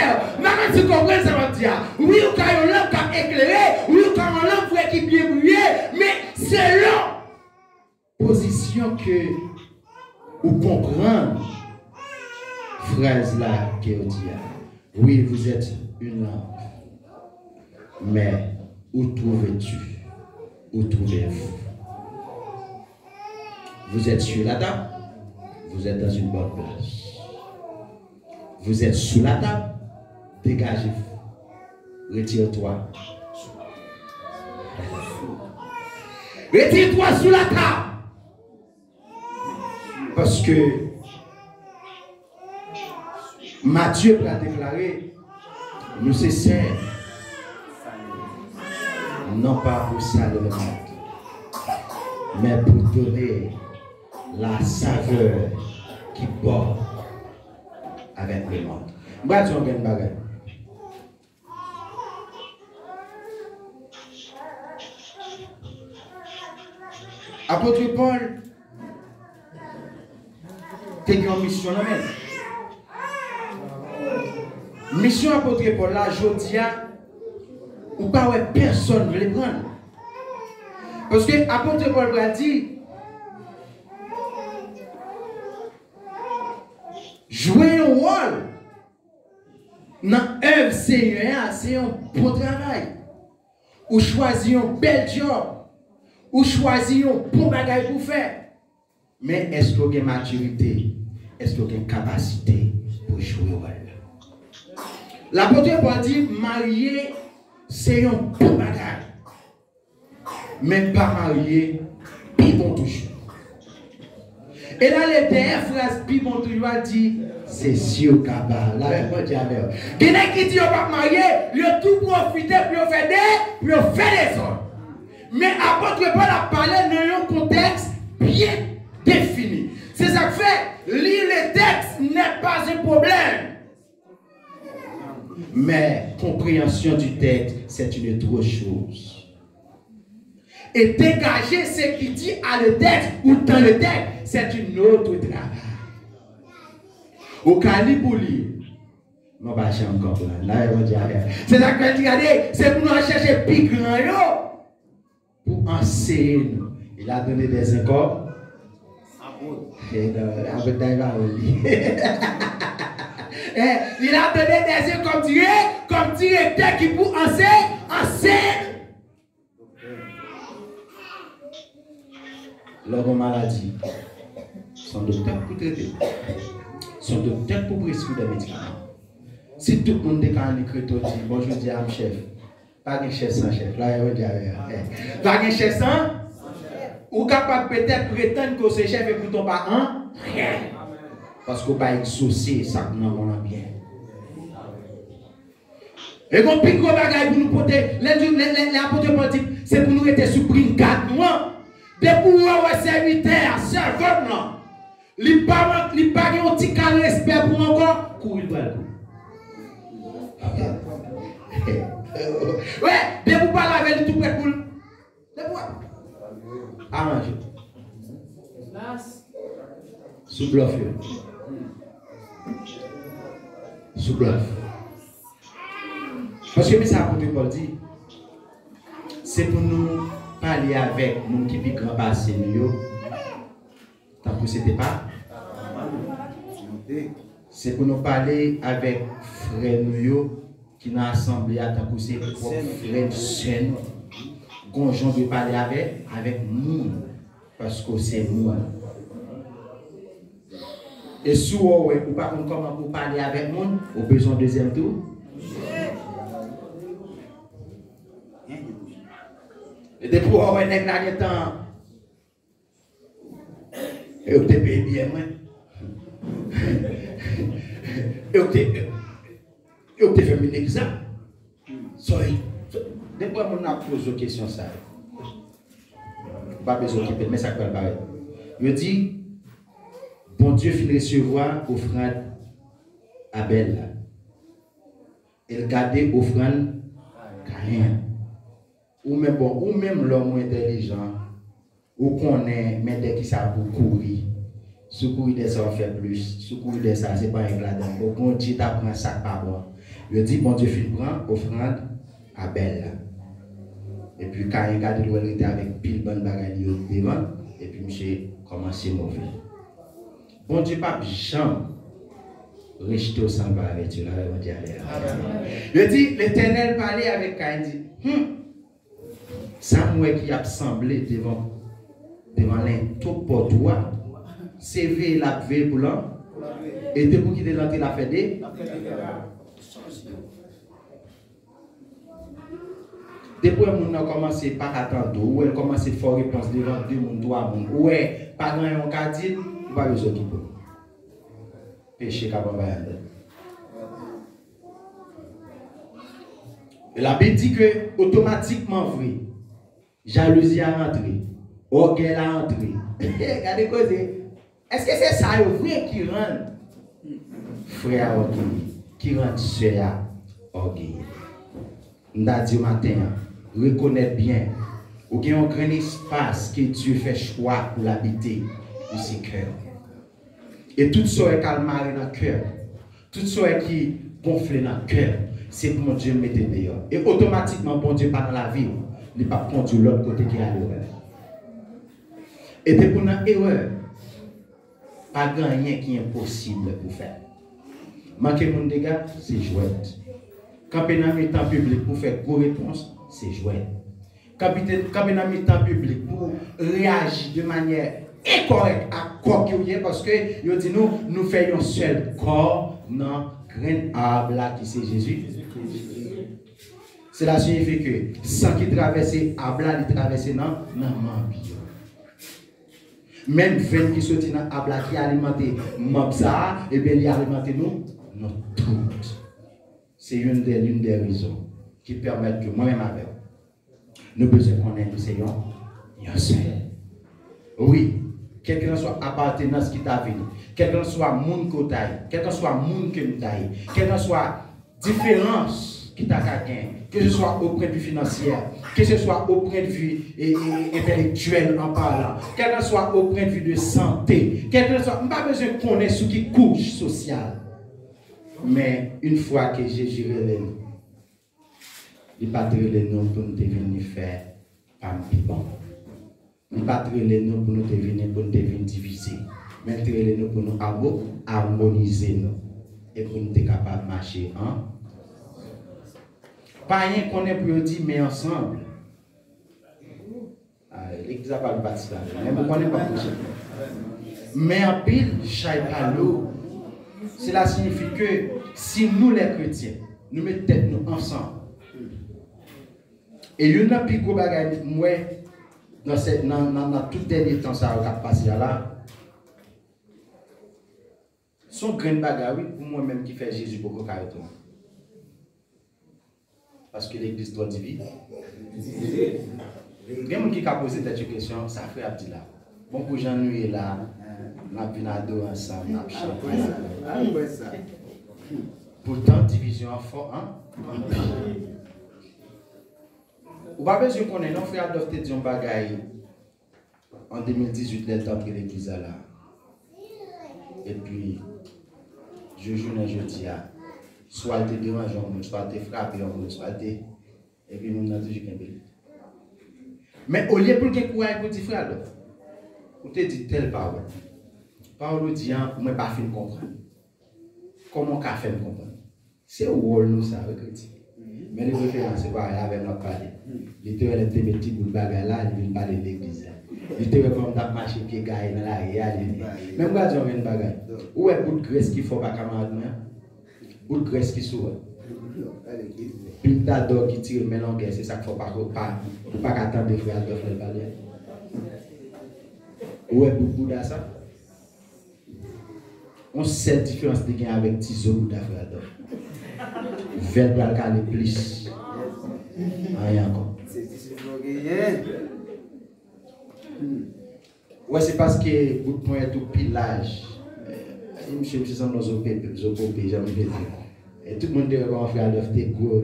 Maintenant, tu comprends ça va dire. Oui, ou quand on l'a qui a éclairé. Oui, ou quand on l'a qui bien brillé. Mais c'est là. Position que vous comprenez. Phrase là que vous dites. Oui, vous êtes une lampe. Mais où trouvez-tu? Où trouvez-vous? Vous êtes sur la table. Vous êtes dans une bonne place. Vous êtes sous la table. Dégagez-vous. Retire-toi. Retire-toi sous la table. Parce que Matthieu a déclaré, nous cessons, non pas pour saler le monde, mais pour donner la saveur qui borde avec le monde. Moi, je vais vous dire. Apôtre Paul, tu as une mission même. Mission apôtre Paul là, je dis, ou pas ouais, personne ne veut les prendre. Parce que apôtre Paul a dit, jouer un rôle dans l'œuvre Seigneur, c'est un bon travail. Ou choisir un bel job, ou choisir un bon bagage pour faire. Mais est-ce qu'il y a une maturité? Est-ce qu'il y a une capacité pour jouer un rôle? L'apôtre Paul dit, marié, c'est un bon bagage. Mais pas marié, puis bon toujours. Et là, les dernières phrases, puis bon toujours, dit, c'est sûr qu'à part. La réponse est avec eux. Quelqu'un qui dit, on va marier, il a tout profité pour faire des autres. Mais apôtre Paul a parlé dans un contexte bien défini. C'est ça que fait, lire les textes n'est pas un problème. Mais compréhension du texte, c'est une autre chose. Et dégager ce qui dit à le texte ou dans le texte, c'est une autre travail. Au calibre lire, non pas encore là, c'est ça que je dis, regardez, c'est pour nous chercher plus grand pour enseigner nous. Il a donné des écoles. Il a donné des yeux comme directeur qui pour enseigner. Leur maladie, son docteur pour traiter, son docteur pour prescrire des médicaments. Si tout le monde est quand écrit dit bonjour, dis à mon chef, pas de chef sans chef, là il va dire, pas de chef sans. Ou capable peut-être prétendre que c'est chef et pourtant pas un rien. Parce qu'on va exaucer ça que nous avons bien. Et qu'on pique gros bagaille pour nous porter, les apôtres politiques, c'est pour nous être sous brigade, nous. Des pour nous, serviteurs, servants, non. Les parents, les parents, un petit respect pour encore, courir pour elle. Ouais, des pour parler avec tout près pour. Des pour. Arrangez. Sous bluff. Sous bluff. Parce que ça apôtre Paul dit, c'est pour nous parler avec nous qui vivent grand passé nous. Tant que c'était pas. C'est pour nous parler avec frères nous qui dans l'assemblée tant que c'est frères saint. Conjoint de parler avec nous parce que c'est nous. Et si vous ne pouvez pas comment pour parler avec nous, vous avez besoin de deuxième tour. Et depuis vous avez un temps, et vous avez payé bien moins. Et vous avez fait un examen. Depuis que vous avez posé une question, ça. Pas besoin de mais ça peut pas. Je dis, bon Dieu finit recevoir offrande Abel. Il gardait offrande Caïn. Ou même l'homme intelligent, ou qu'on est, mais dès qu'il ça pour courir. Secourir des ça fait plus. Secourir des ça, c'est pas un gladin. Au bon Dieu t'apprend ça par bon. Je dis, bon Dieu finit prend offrande Abel. Et puis quand il regarde le était avec pile bonne bagaille devant et puis monsieur commencé mauvais. Bon Dieu pas jamais rejeté sans barrer tu là on dit aller. Je dis l'Éternel parlait avec Caïn dit Samuel qui a semblé devant l'un tout pour toi CV la veille pour l'homme et depuis qu'il est rentré la fait des depuis que nous avons commencé par attendre, ou elle commence à faire réponse devant 2 moun, 3 moun, ou est pas grand yon ka dit, ou pas besoin qui peut. Péché capable de. La Bible dit que automatiquement vrai, jalousie a rentré, orgueil a rentré. Regardez quoi c'est. Est-ce que c'est ça vrai qui rend frère orgueil, qui rend sœur orgueil? On a dit au matin, reconnaître bien, ou qu'il y a un grand espace que Dieu fait choix pour l'habiter de ses cœurs. Et tout ça est calmaré dans le cœur, tout ça qui gonfle dans le cœur, c'est pour mon Dieu mettre dehors. Et automatiquement, bon Dieu pas dans la vie, il n'est pas conduit l'autre côté qui a l'erreur. Et c'est pour une erreur, pas rien qui est impossible pour faire. Manquer mon dégât, c'est jouer. Camper dans le temps public pour faire une réponse, c'est jouer. Camper dans le temps public pour réagir de manière incorrecte à quoi qu'il y ait, parce que yo dit nous faisons un seul corps dans grand arbre là qui c'est Jésus. Cela signifie que sans qu'il traverse l'arbre là, il traverse dans Mambio. Même veine qui sortit dans l'arbre là qui alimente Mabza, et bien il alimente nous toutes. C'est une des raisons qui permettent que moi-même avec nous besoin qu'on ait un seul. Oui, quel que soit appartenance qui t'a venu, quel que soit monde que tu as, quel que soit monde que tu as, quel que soit différence qui t'a gagné, que ce soit au point de vue financier, que ce soit au point de vue intellectuel en parlant, quel que soit au point de vue de santé, quel que soit, pas besoin qu'on ait ce qui couche sociale. Mais une fois que j'ai géré les noms, il n'a pas les noms pour nous venir faire un bon. Il n'a pas les noms pour nous venir diviser. Mais les noms pour nous harmoniser nous et pour nous être capables de marcher. Pas rien qu'on ait pour dire, mais ensemble. L'église n'a pas de bâtiment. Mais on ne pas coucher. Mais en pile, chaque l'eau. Cela signifie que si nous les chrétiens, nous mettons nous ensemble, et il y a un plus gros bagage, moi, dans tout dernier temps, ça va passer là. Son grain de bagarre, pour moi-même qui fait Jésus beaucoup carrément. Parce que l'église doit diviser. Il y a des gens qui ont posé cette question, ça fait un petit là. Bon, pour Jean, nous est là, nous avons vu ado ensemble, nous avons chanté. Pourtant, division fort, hein? Vous n'avez pas besoin qu'on ait, non, frère adopté Dion Bagaille en 2018, le temps que l'église est là. Et puis, je joue un jeudi, soit te dérangeant, soit te frappé, soit te. Et puis, nous avons toujours qu'un peu. Mais au lieu pour que courage pour dire frère, on te dit telle parole. Parole dit, moi, je ne pas fin comprendre. Comment on fait comprendre? C'est au rôle nous, ça, chrétien. Mais les références, c'est pas avec notre parler. Les théories, les petits bouts de bagarre là, ils viennent parler de l'église. Les théories, comme t'as marché pied gaillé dans la réalité. Même quand on vient de bagarre, où est le bout de graisse qu'il faut pas camarade, bout de graisse qui s'ouvre. Puis t'as d'or qui tire le mélange, c'est ça qu'il faut pas attendre des frères de faire parler. Où est beaucoup de ça? On sait la différence de gain avec Tizo ou d'affaires d'or. Vers le calme plus. Rien encore. Ouais, c'est parce que vous pouvez tout pilage. Je me suis dans nos OP, j'aime bien. Et tout le monde dit qu'on fait à l'offre des gros.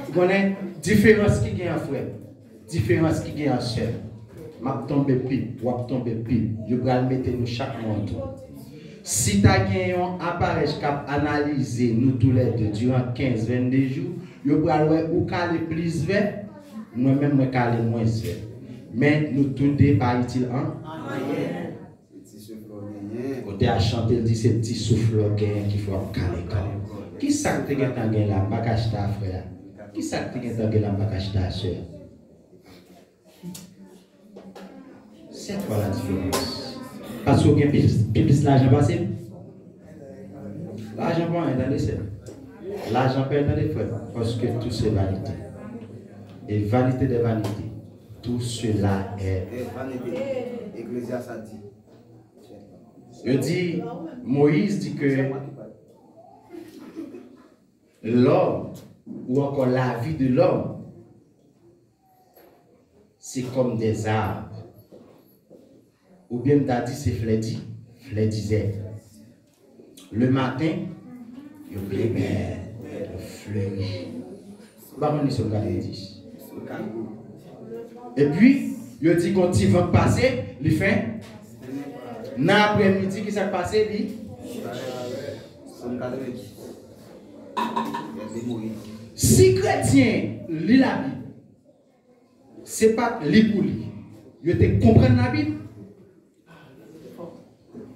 Vous connaissez différence qui gagne en frère, différence qui gagne en soeur. M'a tombé pile, wap tombé pile. Je vais mettre nous chaque mois. Si tu as gagné un appareil qui a analysé nous tous les deux durant 15-22 jours, je vais voir où caler plus vert, moi-même je caler moins vert. Mais nous tous deux pas utile en. Côté à chanter, il dit c'est petit souffle qui faut caler. Qui ça que tu as gagné là, pas cacher ta frère? Qui ça que tu as gagné là, pas cacher ta soeur? C'est quoi la différence? Parce qu'il y a plus l'argent passé. L'argent pas dans les cercles. L'argent pas dans les frères. Parce que tout c'est vanité. Et vanité des vanités. Tout cela est vanité. Ecclésiaste a dit. Je dis, Moïse dit que l'homme, ou encore la vie de l'homme, c'est comme des arbres. Ou bien t'as dit c'est Fleddy. Fleddy disait. Le matin, il y a fleuri. Et puis, il dit quand il va passer, il fait. Dans l'après-midi, qui s'est passé, lui? Si chrétien lit la Bible, c'est pas lit pour lui. Il te comprendre la Bible.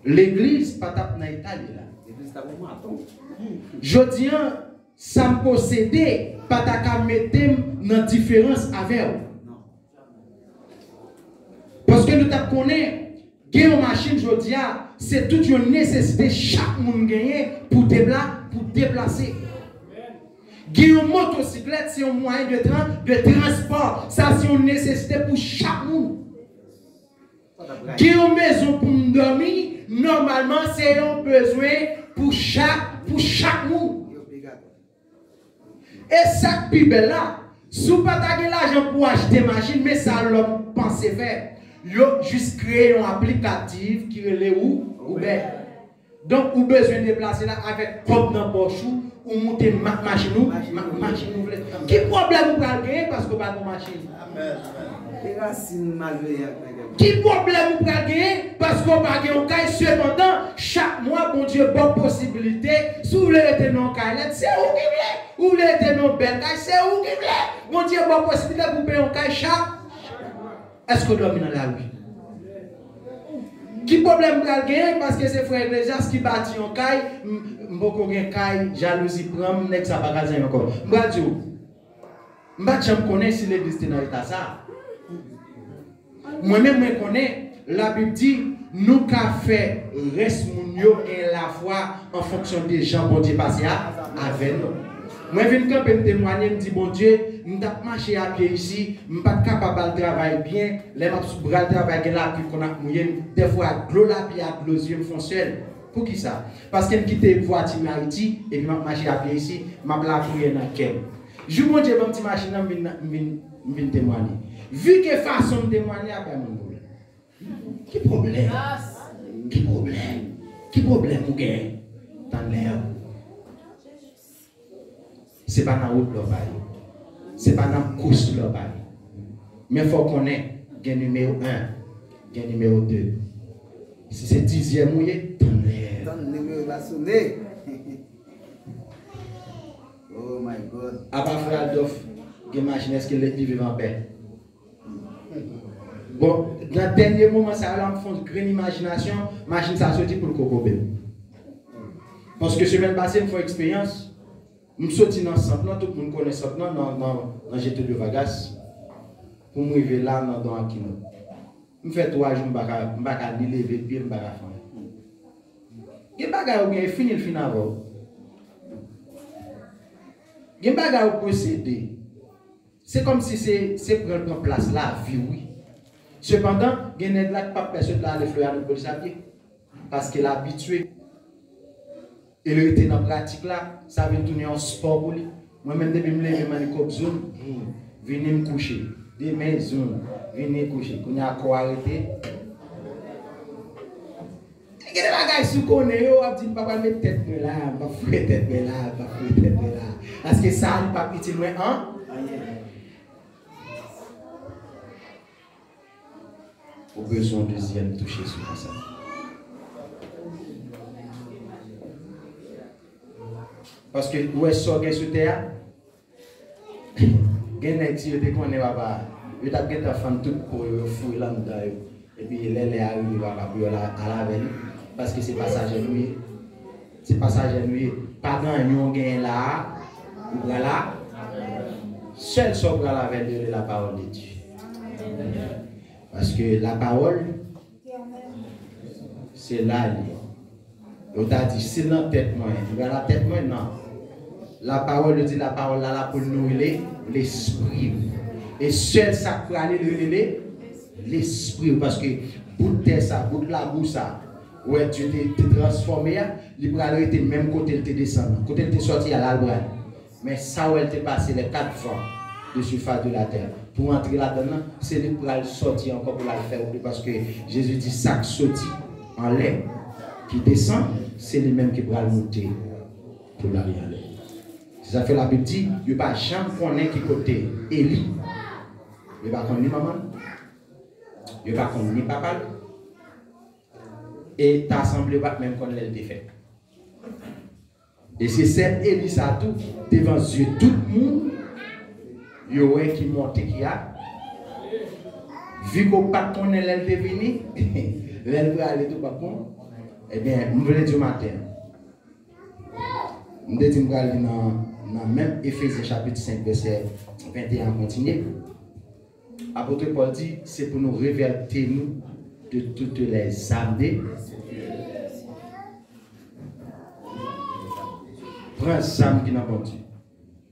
L'église, pas tape dans l'Italie là. Je dis, ça me possédait, pas ta mettre dans différence avec vous. Parce que nous connaissons, gagner une machine, je dis, c'est toute une nécessité, chaque monde gagne pour déplacer. Gagner une motocyclette, c'est un moyen de transport. Ça, c'est une nécessité pour chaque monde. Gagner une maison pour nous dormir, normalement, c'est un besoin pour chaque monde. Et cette Bible là, si vous n'avez pas l'argent pour acheter une machine, mais ça l'homme pense faire. Yo juste créer un applicatif qui relève ou bien. Donc, vous avez besoin de déplacer là avec propre dans poche ou monter machine ou machine. Qui problème vous avez parce que vous n'avez pas de machine? Qui problème vous avez parce que vous n'avez pas de caille? Cependant, chaque mois, bon Dieu, bonne possibilité. Si vous voulez être non caille, c'est où qui voulez. Vous voulez être non belle caille, c'est où qui voulez. Bon Dieu, bonne possibilité pour payer un caille chaque. Est-ce que vous dormez dans la rue? Qui problème vous avez parce que c'est frère Ecclésiaste qui bâtit un caille, beaucoup de caille, jalousie prend, n'est-ce pas encore. Je connais si l'église est dans l'état ça. Moi-même, je connais, la Bible dit, nous qu'à faire reste et la foi en fonction des gens pour Dieu passer avec nous. Moi, je viens camper, me témoigner, me dis, bon Dieu, je vais marcher à pied ici, je ne suis pas capable de travailler bien, les bras de travail, la pluie qu'on a mouillé, des fois, l'eau la pluie, les yeux me font seul. Pour qui ça? Parce que je quitte la voiture Haïti, et puis je marche à pied ici, je vais la prier dans quel. Je vous montre ma petite machine, je viens témoigner. Vu que façon de témoigner, après mon problème. Qui problème? Qui problème? Qui problème vous gagnez dans l'air? Ce n'est pas dans la route de l'Obaye. Ce n'est pas dans la course de l'Obaye. Mais il faut qu'on ait un numéro 1, un numéro 2. Si c'est 10e mouillé, dans l'air. Dans le numéro va sonner. Oh my God. À part frère Adolphe, qui imagine est-ce qu'il est vivant en paix. Bon, dans le dernier moment, ça va me faire une grande imagination, machine ça sorti pour le cocobé. Parce que semaine passée, je fais expérience. Je suis sorti dans le centre, tout le monde connaît le centre, dans GT de Vagas. Pour me arriver là, dans Aquino. Je fais 3 jours, je ne vais pas ni lever le pied, je ne vais pas faire. Il y a des bagages qui sont finis le fin avant. Il y a des bagages qui posséder. C'est comme si c'est prendre place là, vie, oui. Cependant, il y a des gens qui ne peuvent pas personne là, les fleurs à nous police à pied. Parce qu'il est habitué. Et il était dans la pratique là, ça veut tourner en sport pour lui. Moi-même, depuis que je me lève, je venez me coucher. Des maisons, venez coucher. Quand il y a quoi arrêter. Il y a des bagages qui sont connus, on dit papa mettre tête là, pas fouiller tête là, pas fouiller tête là. Parce que ça n'est pas petit loin, hein? Au besoin de deuxième toucher sur ça. Parce que où est-ce que sur terre? Il y a des gens qui connaissent papa. Il y a des gens qui font tout pour fouiller là-dedans. Et puis les arrivent à la veille. Parce que c'est passager nuit. C'est passager nuit. Pas grand gain là. Ou là. Seul sobre la veille de la parole de Dieu. Parce que la parole, c'est là. On t'a dit, c'est dans la tête, moi. La tête, moi, non. La parole dit, la parole là pour nourrir l'esprit. Et seul ça peut aller l'esprit. Parce que, bout de terre, ça, bout de la boue, ça, ouais, tu t'es transformé, il peut aller le même côté, il te descend. Côté, il te sorti à l'arbre. Mais ça, où elle t'est passé les 4 fois de surface de la terre. Pour entrer là-dedans, c'est lui pour aller sortir encore pour la faire. Parce que Jésus dit, ça qui sortit en l'air, qui descend, c'est lui-même qui va le monter pour la aller. Ça fait la Bible dit, il n'y a pas jamais connaître qui côté Élie. Il n'y a pas connaître ni maman. Il n'y a pas connaître ni papa. Et ta assemblée va même connaître le défait. Et c'est cette Élie ça tout, devant Dieu, tout le monde, il y a qui monte qui a. Vu qu'on ne pas connaître l'elle devenu, l'elle va aller tout par contre. Eh bien, je voulais dire matin. Je voulais dire dans même Éphésiens chapitre 5, verset 21, continuer. Apôtre Paul dit, c'est pour nous révertir nous de toutes les âmes. Prends les âmes qui n'ont pas Dieu.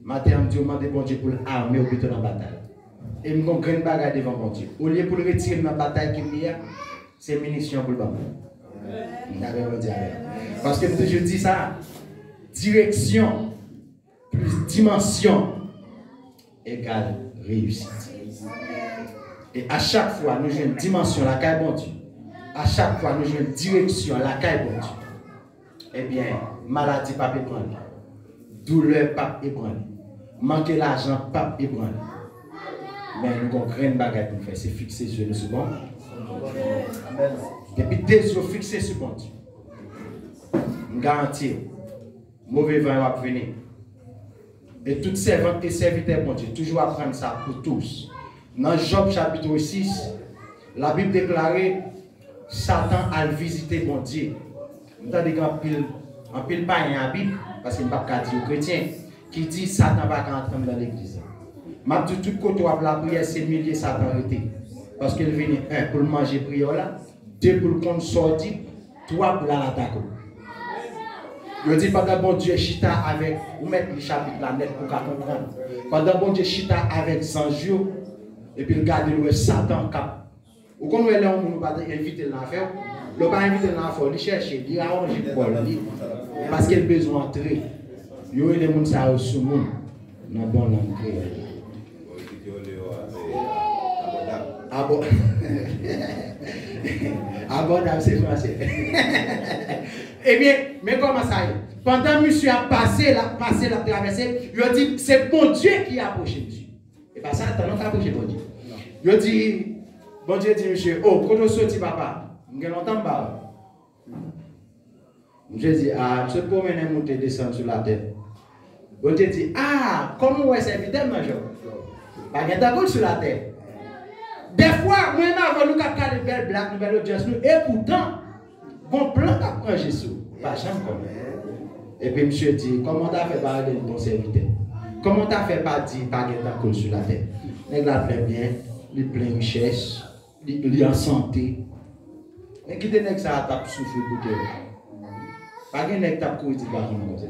Matin, je demande bon Dieu pour l'armer au but de la bataille. Et je me grande bagarre devant mon Dieu. Au lieu pour le retirer de la bataille qui y a, c'est munitions pour le bambou. Parce que je dis ça, direction plus dimension égale réussite. Et à chaque fois, nous jouons une dimension, la caille bon Dieu. À chaque fois, nous jouons une direction, la caille bon Dieu. Eh bien, maladie pas ébranlée. Douleur pas ébranlée. Manquer l'argent pas ébranlé. Mais nous avons une bagarre pour faire, c'est fixer sur le second. Depuis des yeux fixés sur mon Dieu. Je garantis, mauvais vent va venir. Et toutes servantes et serviteurs, mon Dieu, toujours apprendre ça pour tous. Dans Job chapitre 6, la Bible déclarait Satan a visité mon Dieu. Vous avez en pile païen à la Bible, parce qu'il n'y a pas de dire aux chrétiens, qui dit Satan va entrer dans l'église. Ma dit tout côté la prière, c'est milliers Satan arrêté. Parce qu'il vient, 1 pour manger prière là, 2 pour le compte sorti, 3 pour l'attaquer. Je dis pendant bon Dieu chita avec, vous mettez le chapitre là net pour comprendre. Pendant bon Dieu chita avec Sanjou, et puis regardez le Satan cap. Ou quand nous allons nous pas inviter l'affaire, le pas inviter l'affaire, il cherche, il arrange pour lui, parce qu'il a besoin d'entrer. Il y a des gens qui sont sous le monde, dans le bon langue créole. Abordable, c'est français. Eh bien, mais comment ça y est? Pendant que monsieur a passé la traversée, il a dit, c'est bon Dieu qui a approché monsieur. Et pas ça, t'as pas approché bon Dieu. Il a dit, bon Dieu dit, monsieur, oh, quand on sortit papa, il y a longtemps pas. Monsieur dit, ah, monsieur promène monter descendre sur la tête. Bon Dieu dit, ah, comment on est serviteur, major? Pas de sur la tête. Des fois, moi, avant nous avons des belles blagues, nous belles audiences, et pourtant, bon plan qu'a pris Jésus. Pas jamais comme ça. Et puis, monsieur dit, comment tu as fait parler de ton serviteur? Comment tu as fait parler de sur la tête? Il a fait bien, il est plein de richesse, il est en santé. Et qui est ça a souffert pour toi? Pas de nègre qui a couru du bâton comme ça.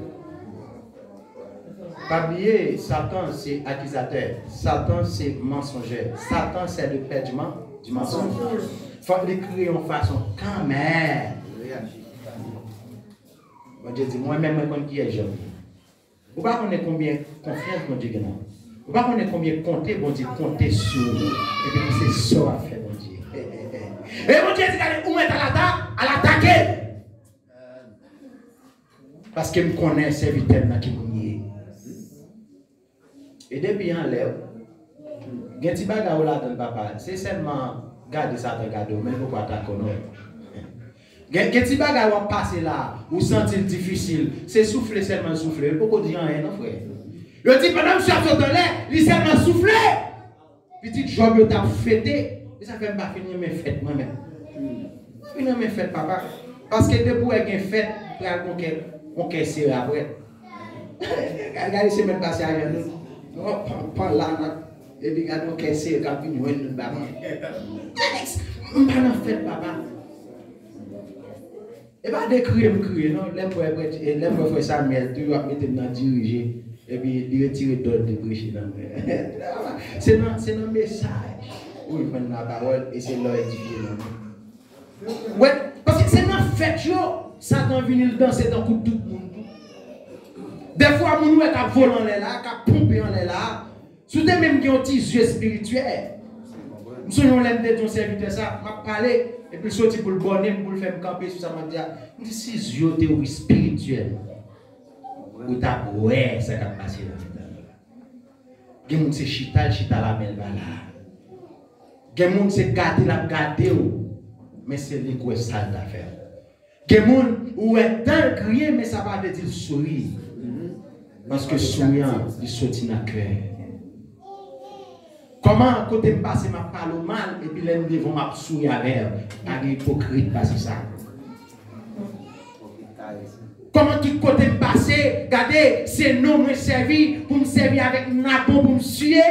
Pas oublier, Satan c'est accusateur, Satan c'est mensongère, Satan c'est le père du mensonge. Il faut l'écrire en façon quand même. Bon Dieu dit, moi-même, je connais qui est jeune. Vous ne savez pas combien confiance bon Dieu gagne. Vous ne savez pas combien compter bon Dieu compter sur nous. Et puis c'est ça à faire bon Dieu. Et bon Dieu dit, où est à l'attaquer? Parce que je connais ce serviteur qui est. Et depuis en l'air, il y a un petit bagage là dans papa. C'est seulement garder ça, regarder, mais vous ne pouvez pas attaquer. Il y a un petit bagage qui passer là, vous sentez difficile. C'est souffler, seulement souffler. Pourquoi dire rien, non frère? Le dit pendant que je suis à l'air, il seulement souffler. Petit job, il t'a fêté. Et ça fait pas finir mes fêtes moi-même. Finir mes fêtes, papa. Parce que depuis qu'il y a une fête, on casse après. Regardez, c'est même passé à nous. Pas là, et puis quand on casse, quand on est dans on pas en fête, papa. Et pas de crier, non. L'aime faire ça, mais tu vas mettre dans diriger. Et puis il retire d'autres de prêcher. C'est un message où il prend la parole et c'est leur édifier. Ouais, parce que c'est dans fête, Satan vient danser dans tout le monde. Des fois, nous sommes volés en l'air, pompés en l'air. Sous des mêmes qui ont des yeux spirituels. Nous sommes les ton serviteur, ça m'a parlé, et puis sorti pour le bonnet, pour le faire camper sur ça, m'a dit, si yeux théorie spirituelle, ou t'as ouais, ça va passer là. Il y a des gens qui chita la belle là. Il y a des gens qui gâter la gâter, mais c'est les quoi sale d'affaire. Il y a des gens qui est dans le crier, mais ça va dire sourire. Parce que souriant, il sortit dans le cœur. Comment, quand je passe, je parle mal, et puis les gens vont me sourire avec elle. Pas hypocrite, parce que ça. Comment tout côté me passer, regardez, c'est non me servi pour me servir avec napon pour me suer.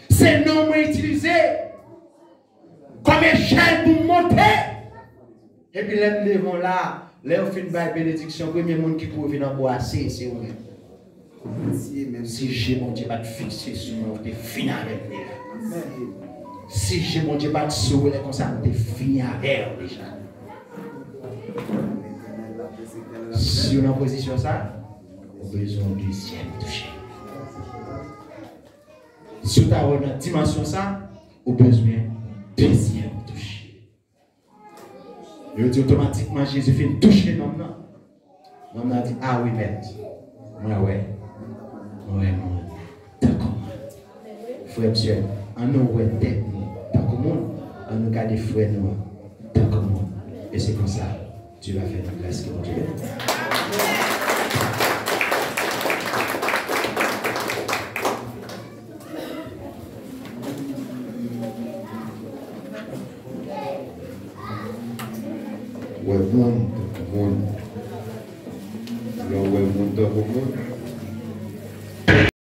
C'est non me utiliser comme échelle pour me monter. Et puis les gens là. Là, on fait une bénédiction. Le premier monde qui trouve venir en bois, c'est vous-même. Si j'ai mon Dieu pas te fixer sur moi, tu es fini avec lui. Si j'ai mon Dieu pas te sauver, comme ça, tu es fini avec déjà. Si on est en position ça, on a besoin de deuxième toucher. Si on est en dimension ça, on a besoin de deuxième toucher. Il dit automatiquement, Jésus fait toucher l'homme. L'homme a dit, ah oui, maître. Moi, ouais. Ouais, moi. D'accord. Frère, monsieur, en nous, ouais, tête, d'accord, en nous, garder frère, nous, d'accord. Et c'est comme ça, tu vas faire la place que Dieu veut. Ouais, monde, monde. Là, ouais, monde, monde.